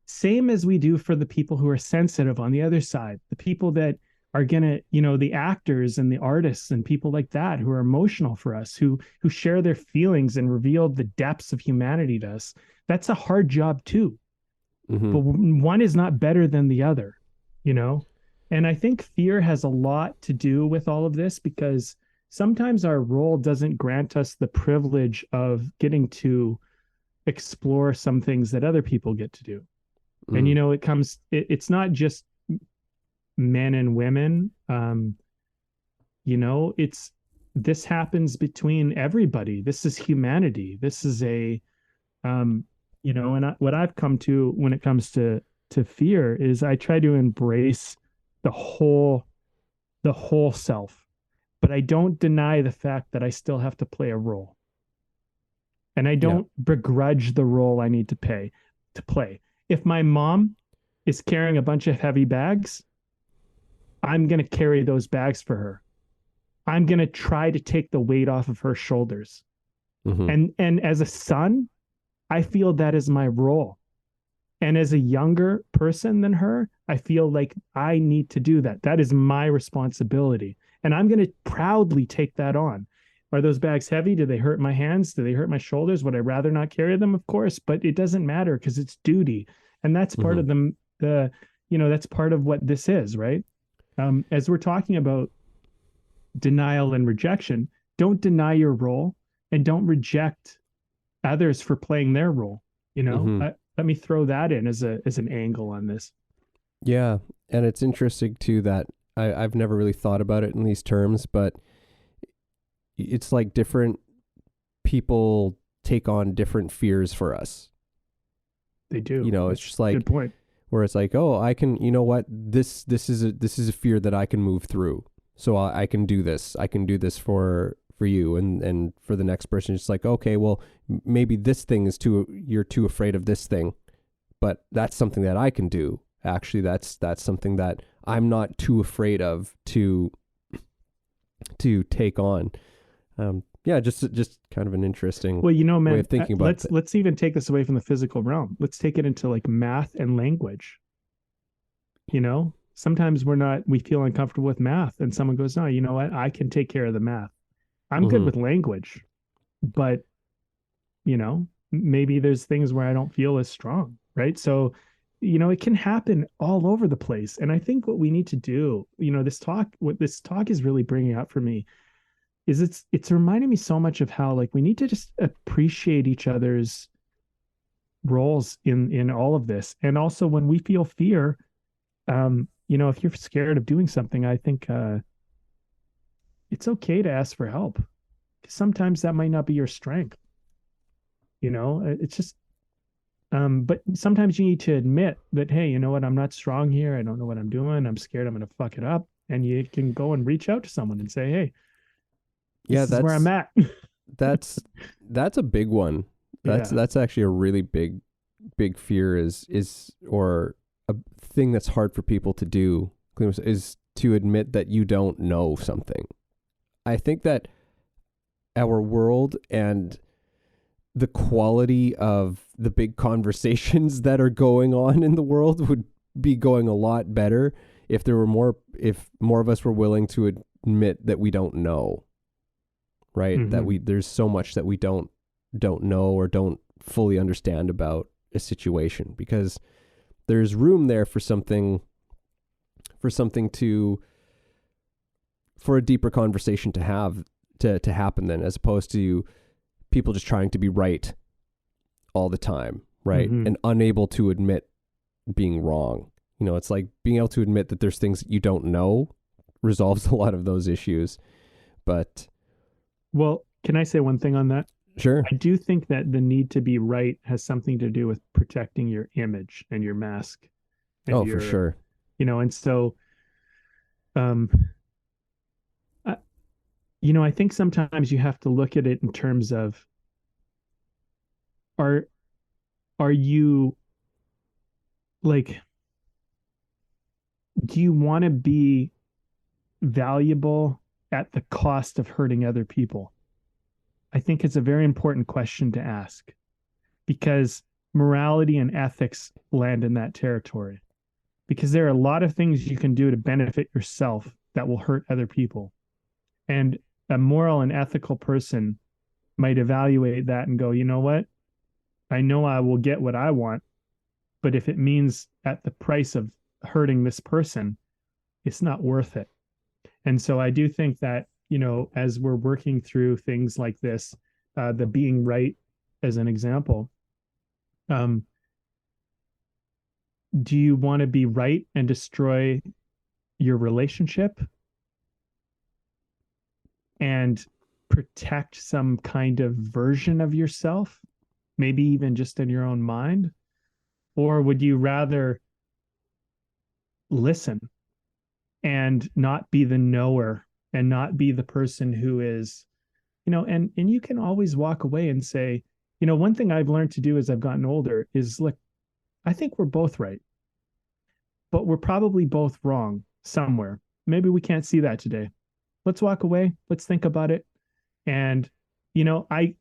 Same as we do for the people who are sensitive on the other side, the people that are going to, the actors and the artists and people like that who are emotional for us, who share their feelings and reveal the depths of humanity to us. That's a hard job too. But one is not better than the other, And I think fear has a lot to do with all of this, because sometimes our role doesn't grant us the privilege of getting to explore some things that other people get to do. And, it's not just men and women. This happens between everybody. This is humanity. This is what I've come to when it comes to fear is I try to embrace the whole self, but I don't deny the fact that I still have to play a role. And I don't begrudge the role I need to play. If my mom is carrying a bunch of heavy bags, I'm going to carry those bags for her. I'm going to try to take the weight off of her shoulders. And as a son, I feel that is my role. And as a younger person than her, I feel like I need to do that. That is my responsibility. And I'm going to proudly take that on. Are those bags heavy? Do they hurt my hands? Do they hurt my shoulders? Would I rather not carry them? Of course, but it doesn't matter because it's duty. And that's part of that's part of what this is, right? As we're talking about denial and rejection, don't deny your role and don't reject others for playing their role. Let me throw that in as an angle on this. Yeah. And it's interesting too that I've never really thought about it in these terms, but it's like different people take on different fears for us. They do. It's just like, good point. Where it's like, oh, I can, this is a fear that I can move through. So I can do this. I can do this for you. And for the next person, it's like, okay, well, maybe this thing you're too afraid of this thing, but that's something that I can do. Actually, that's something that I'm not too afraid of to take on. Just kind of an interesting man, way of thinking about it. Let's even take this away from the physical realm. Let's take it into like math and language. Sometimes we feel uncomfortable with math and someone goes, no, you know what? I can take care of the math. I'm good with language, but maybe there's things where I don't feel as strong. Right. So, it can happen all over the place. And I think what we need to do, what this talk is really bringing up for me is it's reminding me so much of how, like, we need to just appreciate each other's roles in all of this. And also when we feel fear, if you're scared of doing something, I think it's okay to ask for help. Sometimes that might not be your strength. It's just, but sometimes you need to admit that, hey, you know what? I'm not strong here. I don't know what I'm doing. I'm scared I'm going to fuck it up. And you can go and reach out to someone and say, hey, this is where I'm at. that's a big one. That's actually a really big fear or a thing that's hard for people to do is to admit that you don't know something. I think that our world and the quality of the big conversations that are going on in the world would be going a lot better if more of us were willing to admit that we don't know. Right? That there's so much that we don't know or don't fully understand about a situation, because there's room there for something to for a deeper conversation to have to happen then, as opposed to people just trying to be right all the time, right? Mm-hmm. And unable to admit being wrong. You know, it's like being able to admit that there's things that you don't know resolves a lot of those issues. But Well, can I say one thing on that? sure. I do think that the need to be right has something to do with protecting your image and your mask. And Oh, for sure. You know, and so, um, I, I think sometimes you have to look at it in terms of, are you like, do you want to be valuable at the cost of hurting other people? I think it's a very important question to ask, because morality and ethics land in that territory. Because there are a lot of things you can do to benefit yourself that will hurt other people. And a moral and ethical person might evaluate that and go, you know what? I know I will get what I want, but if it means at the price of hurting this person, it's not worth it. And so I do think that, as we're working through things like this, the being right as an example, do you want to be right and destroy your relationship and protect some kind of version of yourself, maybe even just in your own mind? Or would you rather listen and not be the knower and not be the person who is, and you can always walk away and say, one thing I've learned to do as I've gotten older is, look, I think we're both right, but we're probably both wrong somewhere. Maybe we can't see that today. Let's walk away. Let's think about it. And, I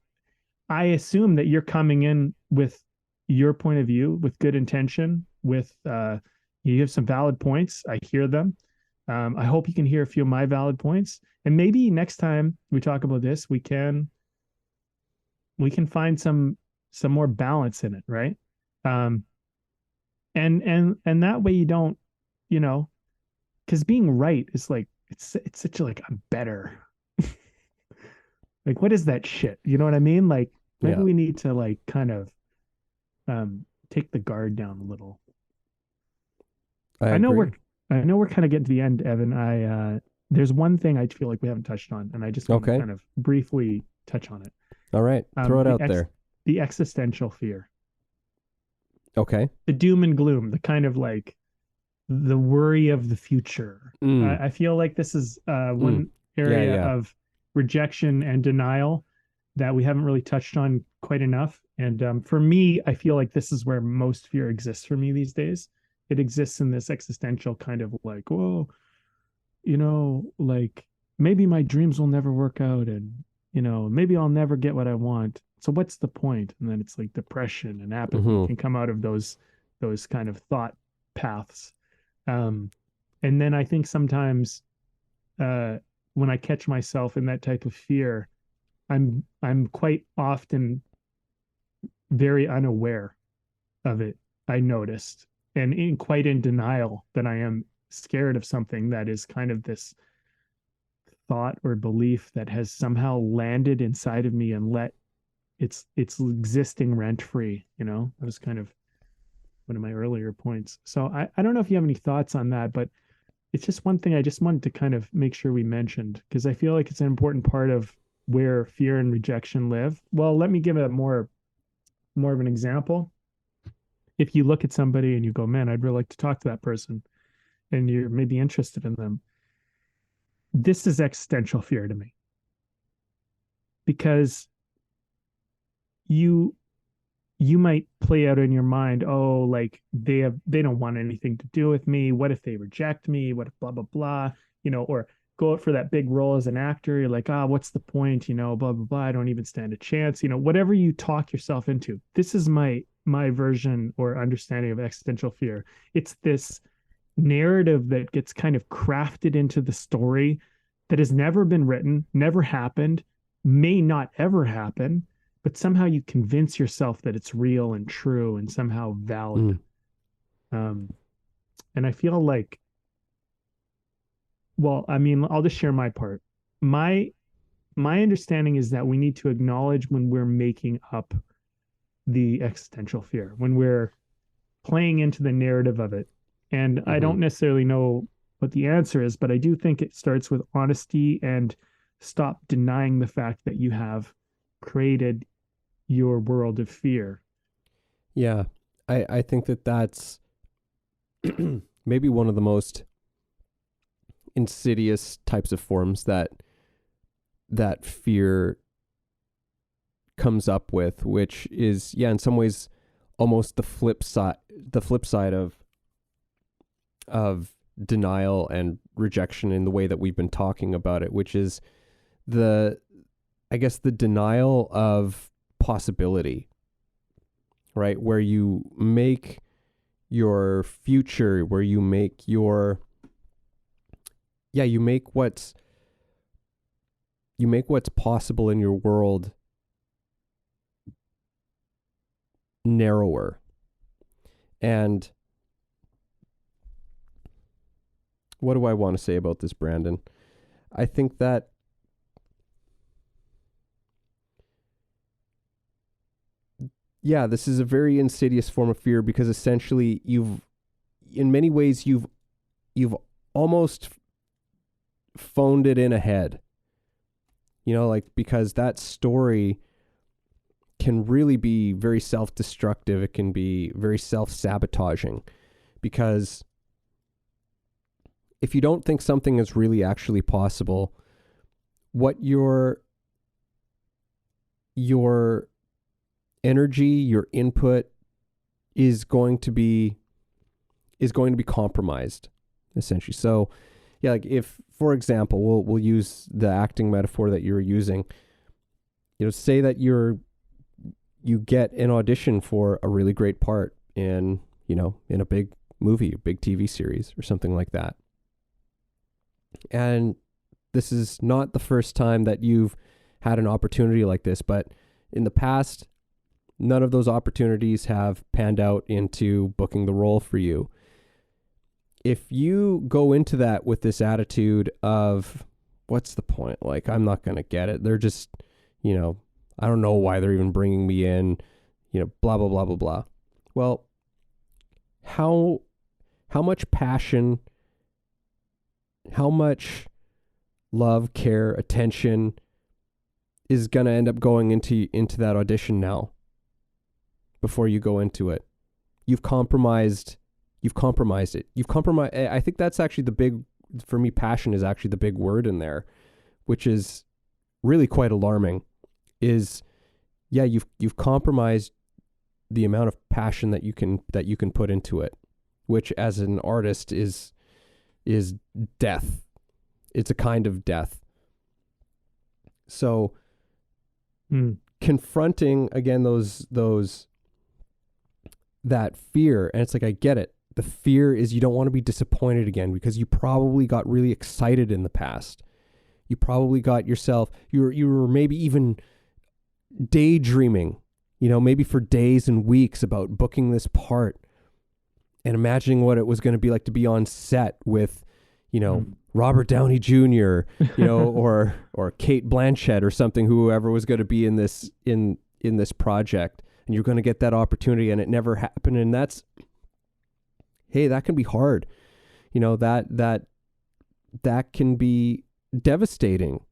assume that you're coming in with your point of view, with good intention, with, you have some valid points. I hear them. I hope you can hear a few of my valid points. And maybe next time we talk about this, we can find some more balance in it, right? And that way you don't, because being right is like, it's such a, like, a better, like, what is that shit? You know what I mean? Like, maybe we need to, like, kind of take the guard down a little. I know we're kind of getting to the end, Evan. There's one thing I feel like we haven't touched on, and I just want to kind of briefly touch on it. All right. Throw it out there. The existential fear. Okay. The doom and gloom, the kind of, like, the worry of the future. I feel like this is one area of rejection and denial that we haven't really touched on quite enough. And for me, I feel like this is where most fear exists for me these days. It exists in this existential kind of, like, whoa, like, maybe my dreams will never work out, and, maybe I'll never get what I want. So what's the point? And then it's like depression and apathy can come out of those kind of thought paths. And then I think sometimes when I catch myself in that type of fear, I'm quite often very unaware of it. I noticed, and quite in denial that I am scared of something that is kind of this thought or belief that has somehow landed inside of me and let it's existing rent free. That was kind of one of my earlier points. So I don't know if you have any thoughts on that, but it's just one thing I just wanted to kind of make sure we mentioned, because I feel like it's an important part of where fear and rejection live. Well, let me give it more of an example. If you look at somebody and you go, man, I'd really like to talk to that person, and you're maybe interested in them, this is existential fear to me, because you might play out in your mind, oh, like, they don't want anything to do with me. What if they reject me? What if blah, blah, blah, or go out for that big role as an actor. You're like, what's the point? Blah, blah, blah. I don't even stand a chance. Whatever you talk yourself into. This is my version or understanding of existential fear. It's this narrative that gets kind of crafted into the story that has never been written, never happened, may not ever happen, but somehow you convince yourself that it's real and true and somehow valid. And I feel like Well, I mean, I'll just share my part. My my understanding is that we need to acknowledge when we're making up the existential fear, when we're playing into the narrative of it. And I Mm-hmm. don't necessarily know what the answer is, but I do think it starts with honesty and stop denying the fact that you have created your world of fear. Yeah, I think that that's maybe one of the most insidious types of forms that fear comes up with, which is, yeah, in some ways almost the flip side of denial and rejection in the way that we've been talking about it, which is the I guess the denial of possibility, right? Where you make your future, where you make your yeah, you make what's possible in your world narrower. And what do I want to say about this, Brandon? I think that yeah, this is a very insidious form of fear because essentially in many ways you've almost phoned it in ahead. You know, like, because that story can really be very self-destructive. It can be very self-sabotaging because if you don't think something is really actually possible, what your energy, your input is going to be compromised, essentially. So, yeah, like if, for example, we'll use the acting metaphor that you were using. You know, say that you get an audition for a really great part in a big movie, a big TV series, or something like that. And this is not the first time that you've had an opportunity like this, but in the past, none of those opportunities have panned out into booking the role for you. If you go into that with this attitude of, what's the point? Like, I'm not going to get it. They're just, I don't know why they're even bringing me in, blah, blah, blah, blah, blah. Well, how much passion, how much love, care, attention is going to end up going into that audition now before you go into it? You've compromised it. I think that's actually for me, passion is actually the big word in there, which is really quite alarming. Is, yeah, you've compromised the amount of passion that you can put into it, which as an artist is death. It's a kind of death. So confronting again that fear, and it's like, I get it. The fear is you don't want to be disappointed again because you probably got really excited in the past. You probably got yourself, you were maybe even daydreaming, maybe for days and weeks about booking this part and imagining what it was going to be like to be on set with, Robert Downey Jr., or Kate Blanchett or something, whoever was going to be in this project, and you're going to get that opportunity and it never happened. And that can be hard. That can be devastating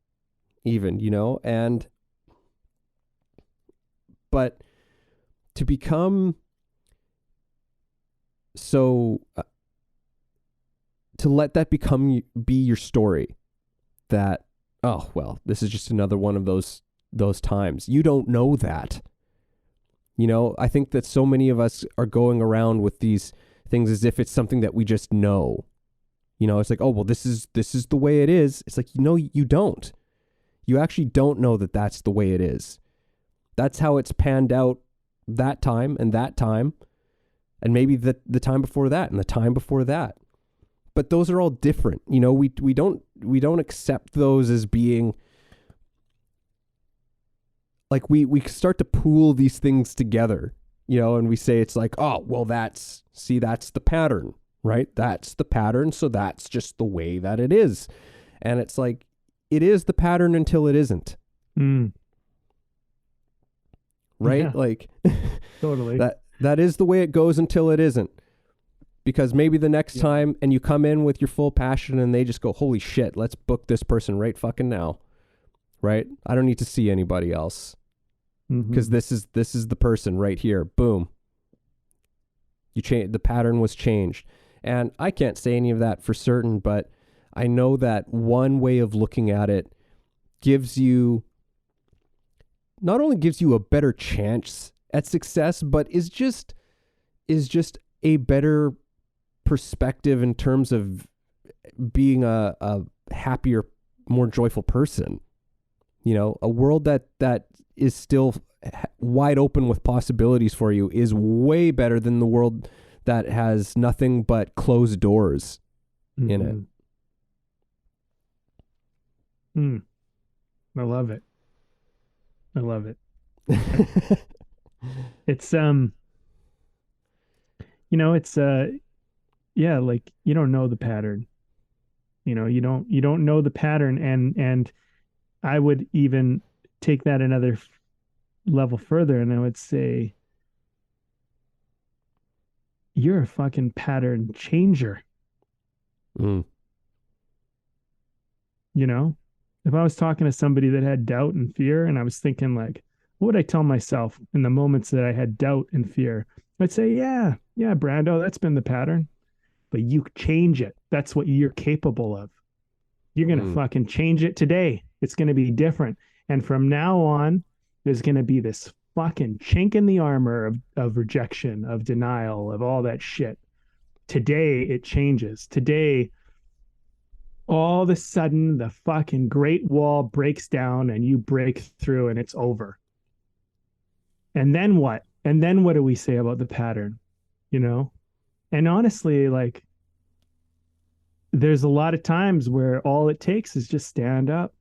even, but to become so, to let that be your story, that, oh, well, this is just another one of those times. You don't know that. I think that so many of us are going around with these things as if it's something that we just know. It's like, oh, well, this is the way it is. It's like, no, you don't. You actually don't know that that's the way it is. That's how it's panned out that time, and maybe the time before that, and the time before that. But those are all different. We don't accept those as being, like, we start to pool these things together, and we say it's like, oh, well, that's the pattern. right? That's the pattern. So that's just the way that it is. And it's like, it is the pattern until it isn't. Mm. Right? Yeah, Like totally. that is the way it goes until it isn't. Because maybe the next time and you come in with your full passion and they just go, holy shit, let's book this person right fucking now. Right? I don't need to see anybody else. Because this is the person right here. Boom. You change, the pattern was changed. And I can't say any of that for certain, but I know that one way of looking at it not only gives you a better chance at success, but is just a better perspective in terms of being a happier, more joyful person. You know, a world that is still wide open with possibilities for you is way better than the world that has nothing but closed doors in it. I love it. I love it. It's it's yeah, like you don't know the pattern. You don't know the pattern, and I would even take that another level further, and I would say you're a fucking pattern changer. Mm. You know, if I was talking to somebody that had doubt and fear, and I was thinking like, what would I tell myself in the moments that I had doubt and fear? I'd say, yeah, Brando, that's been the pattern, but you change it. That's what you're capable of. You're going to fucking change it today. It's going to be different. And from now on, there's going to be this fucking chink in the armor of rejection, of denial, of all that shit. Today, it changes. Today, all of a sudden, the fucking great wall breaks down and you break through and it's over. And then what? And then what do we say about the pattern? You know? And honestly, like, there's a lot of times where all it takes is just stand up,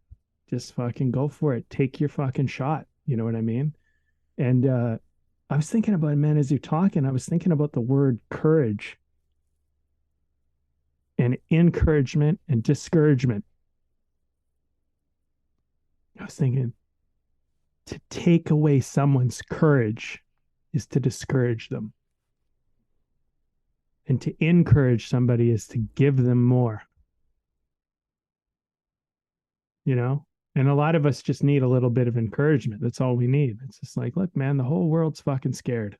just fucking go for it. Take your fucking shot. You know what I mean? And I was thinking about it, man, as you're talking, I was thinking about the word courage and encouragement and discouragement. I was thinking to take away someone's courage is to discourage them. And to encourage somebody is to give them more. You know? And a lot of us just need a little bit of encouragement. That's all we need. It's just like, look, man, the whole world's fucking scared.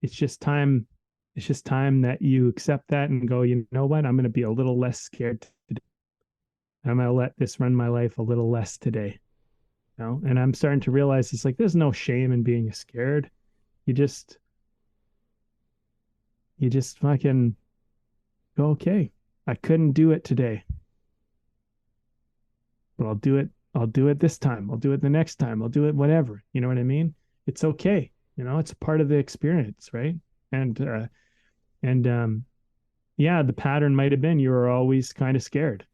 It's just time. It's just time that you accept that and go, you know what? I'm going to be a little less scared today. I'm going to let this run my life a little less today. You know? And I'm starting to realize it's like, there's no shame in being scared. You just fucking go, okay, I couldn't do it today, but I'll do it. I'll do it this time. I'll do it the next time. I'll do it whatever. You know what I mean? It's okay. You know, it's a part of the experience, right? And yeah, the pattern might have been you were always kind of scared,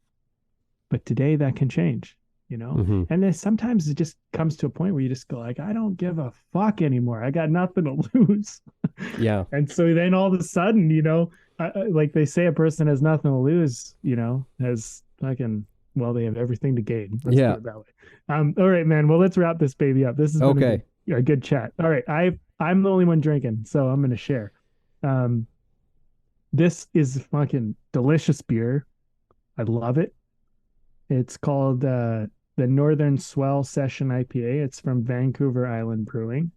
but today that can change, you know? Mm-hmm. And then sometimes it just comes to a point where you just go like, I don't give a fuck anymore. I got nothing to lose. Yeah. And so then all of a sudden, you know, like they say, a person has nothing to lose, you know, has fucking, well, they have everything to gain. Let's yeah. put it that way. All right, man. Well, let's wrap this baby up. This is okay. A good chat. All right. I'm the only one drinking, so I'm going to share. This is fucking delicious beer. I love it. It's called the Northern Swell Session IPA. It's from Vancouver Island Brewing.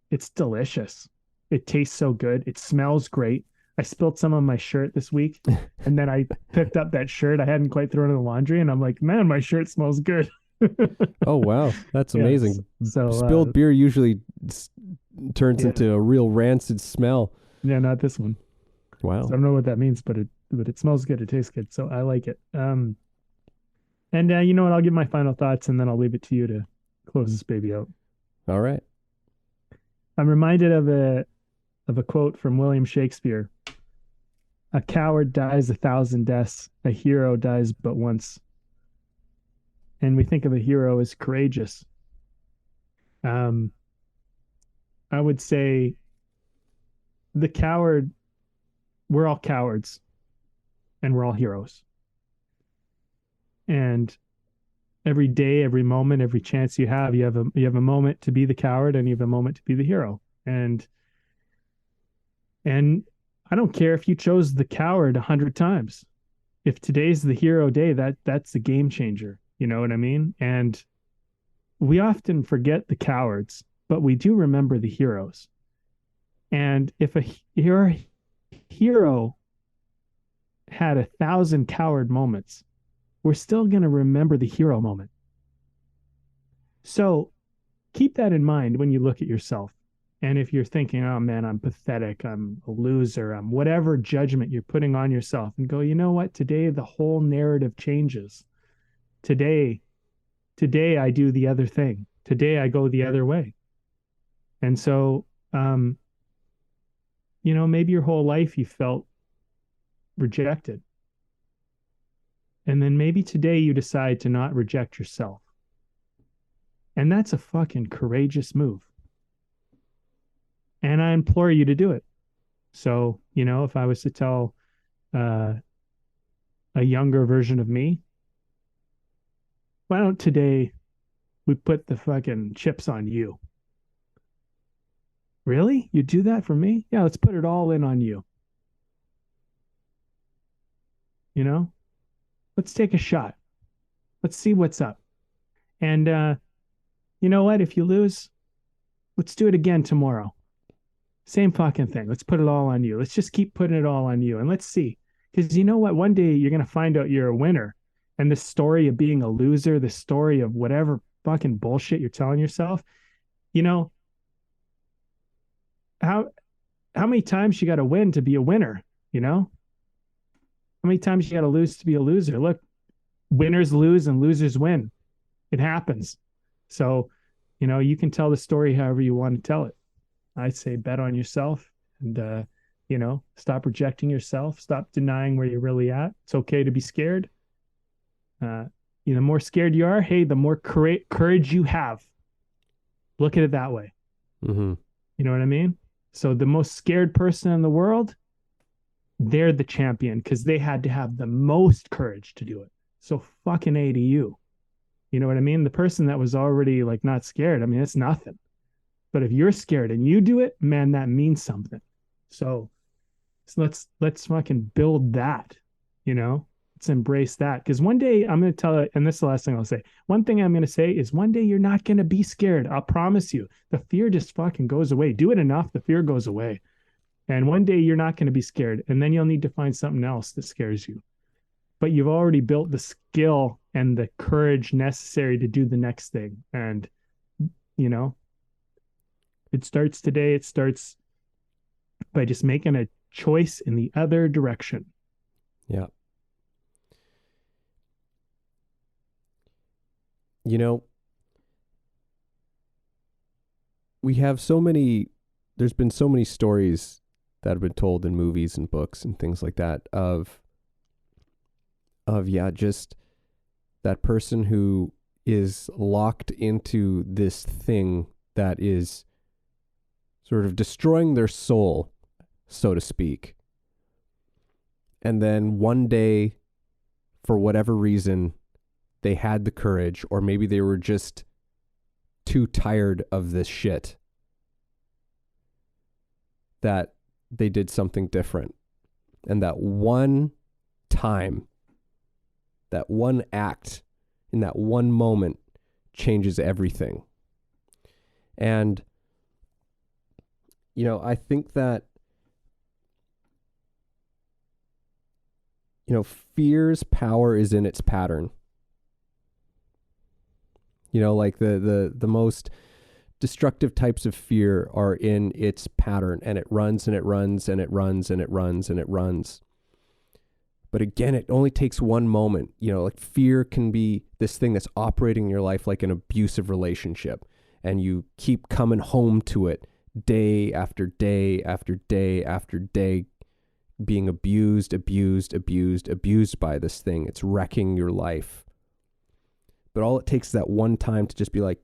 It's delicious. It tastes so good. It smells great. I spilled some on my shirt this week, and then I picked up that shirt. I hadn't quite thrown it in the laundry, and I'm like, man, my shirt smells good. Oh, wow. That's amazing. Yes. So spilled beer usually turns into a real rancid smell. Yeah, not this one. Wow. So I don't know what that means, but it smells good. It tastes good. So I like it. And you know what? I'll give my final thoughts, and then I'll leave it to you to close this baby out. All right. I'm reminded of a quote from William Shakespeare. A coward dies 1,000 deaths. A hero dies but once. And we think of a hero as courageous. I would say the coward we're all cowards and we're all heroes. And every day, every moment, every chance you have a moment to be the coward and you have a moment to be the hero. And I don't care if you chose the coward 100 times. If today's the hero day, that's a game changer. You know what I mean? And we often forget the cowards, but we do remember the heroes. And if your hero had 1,000 coward moments, we're still going to remember the hero moment. So keep that in mind when you look at yourself. And if you're thinking, oh man, I'm pathetic, I'm a loser, I'm whatever judgment you're putting on yourself, and go, you know what? Today, the whole narrative changes. Today I do the other thing. Today I go the other way. And so, maybe your whole life you felt rejected. And then maybe today you decide to not reject yourself. And that's a fucking courageous move. And I implore you to do it. So, if I was to tell a younger version of me, why don't today we put the fucking chips on you? Really? You do that for me? Yeah, let's put it all in on you. Let's take a shot. Let's see what's up. And you know what? If you lose, let's do it again tomorrow. Same fucking thing. Let's put it all on you. Let's just keep putting it all on you. And let's see. Because you know what? One day you're going to find out you're a winner. And this story of being a loser, the story of whatever fucking bullshit you're telling yourself, how many times you got to win to be a winner? How many times you got to lose to be a loser? Look, winners lose and losers win. It happens. So, you can tell the story however you want to tell it. I'd say bet on yourself and, stop rejecting yourself. Stop denying where you're really at. It's okay to be scared. The more scared you are, hey, the more courage you have. Look at it that way. Mm-hmm. You know what I mean? So the most scared person in the world, they're the champion because they had to have the most courage to do it. So fucking A to you. You know what I mean? The person that was already like not scared, I mean, it's nothing. But if you're scared and you do it, man, that means something. So let's fucking build that, let's embrace that. Because one day I'm going to tell it, and this is the last thing I'll say. One thing I'm going to say is one day you're not going to be scared. I'll promise you. The fear just fucking goes away. Do it enough, the fear goes away. And one day you're not going to be scared. And then you'll need to find something else that scares you. But you've already built the skill and the courage necessary to do the next thing. And, it starts today. It starts by just making a choice in the other direction. Yeah. We have there's been so many stories that have been told in movies and books and things like that of just that person who is locked into this thing that is sort of destroying their soul, so to speak. And then one day, for whatever reason, they had the courage, or maybe they were just too tired of this shit, that they did something different. And that one time, that one act, in that one moment, changes everything. And I think that, fear's power is in its pattern. Like the most destructive types of fear are in its pattern, and it runs and it runs and it runs and it runs and it runs. But again, it only takes one moment. Like fear can be this thing that's operating in your life like an abusive relationship, and you keep coming home to it day after day after day after day, being abused by this thing. It's wrecking your life. But all it takes is that one time to just be like,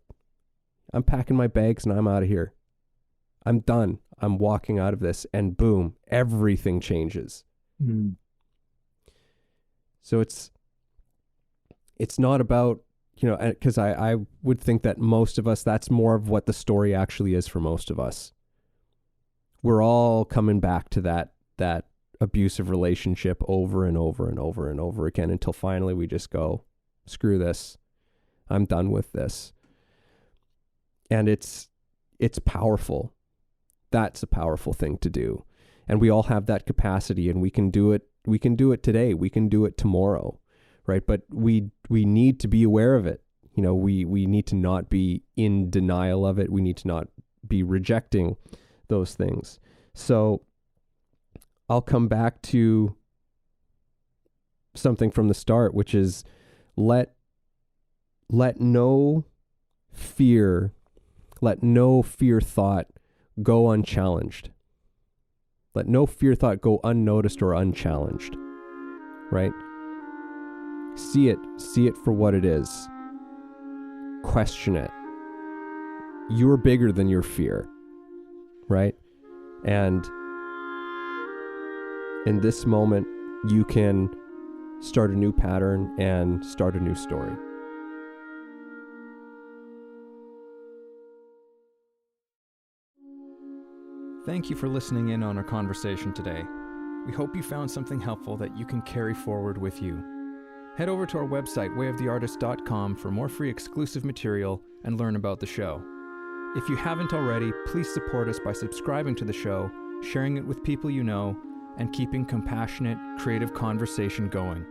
I'm packing my bags and I'm out of here. I'm done. I'm walking out of this, and boom, everything changes. Mm. So it's not about, because I would think that most of us, that's more of what the story actually is for most of us. We're all coming back to that abusive relationship over and over and over and over again until finally we just go, screw this. I'm done with this. And it's powerful. That's a powerful thing to do. And we all have that capacity, and we can do it. We can do it today. We can do it tomorrow. Right. But we need to be aware of it. We need to not be in denial of it. We need to not be rejecting those things. So I'll come back to something from the start, which is let no fear thought go unchallenged. Let no fear thought go unnoticed or unchallenged. Right? See it for what it is. Question it. You're bigger than your fear, right? And in this moment, you can start a new pattern and start a new story. Thank you for listening in on our conversation today. We hope you found something helpful that you can carry forward with you. Head over to our website, wayoftheartist.com, for more free exclusive material and learn about the show. If you haven't already, please support us by subscribing to the show, sharing it with people you know, and keeping compassionate, creative conversation going.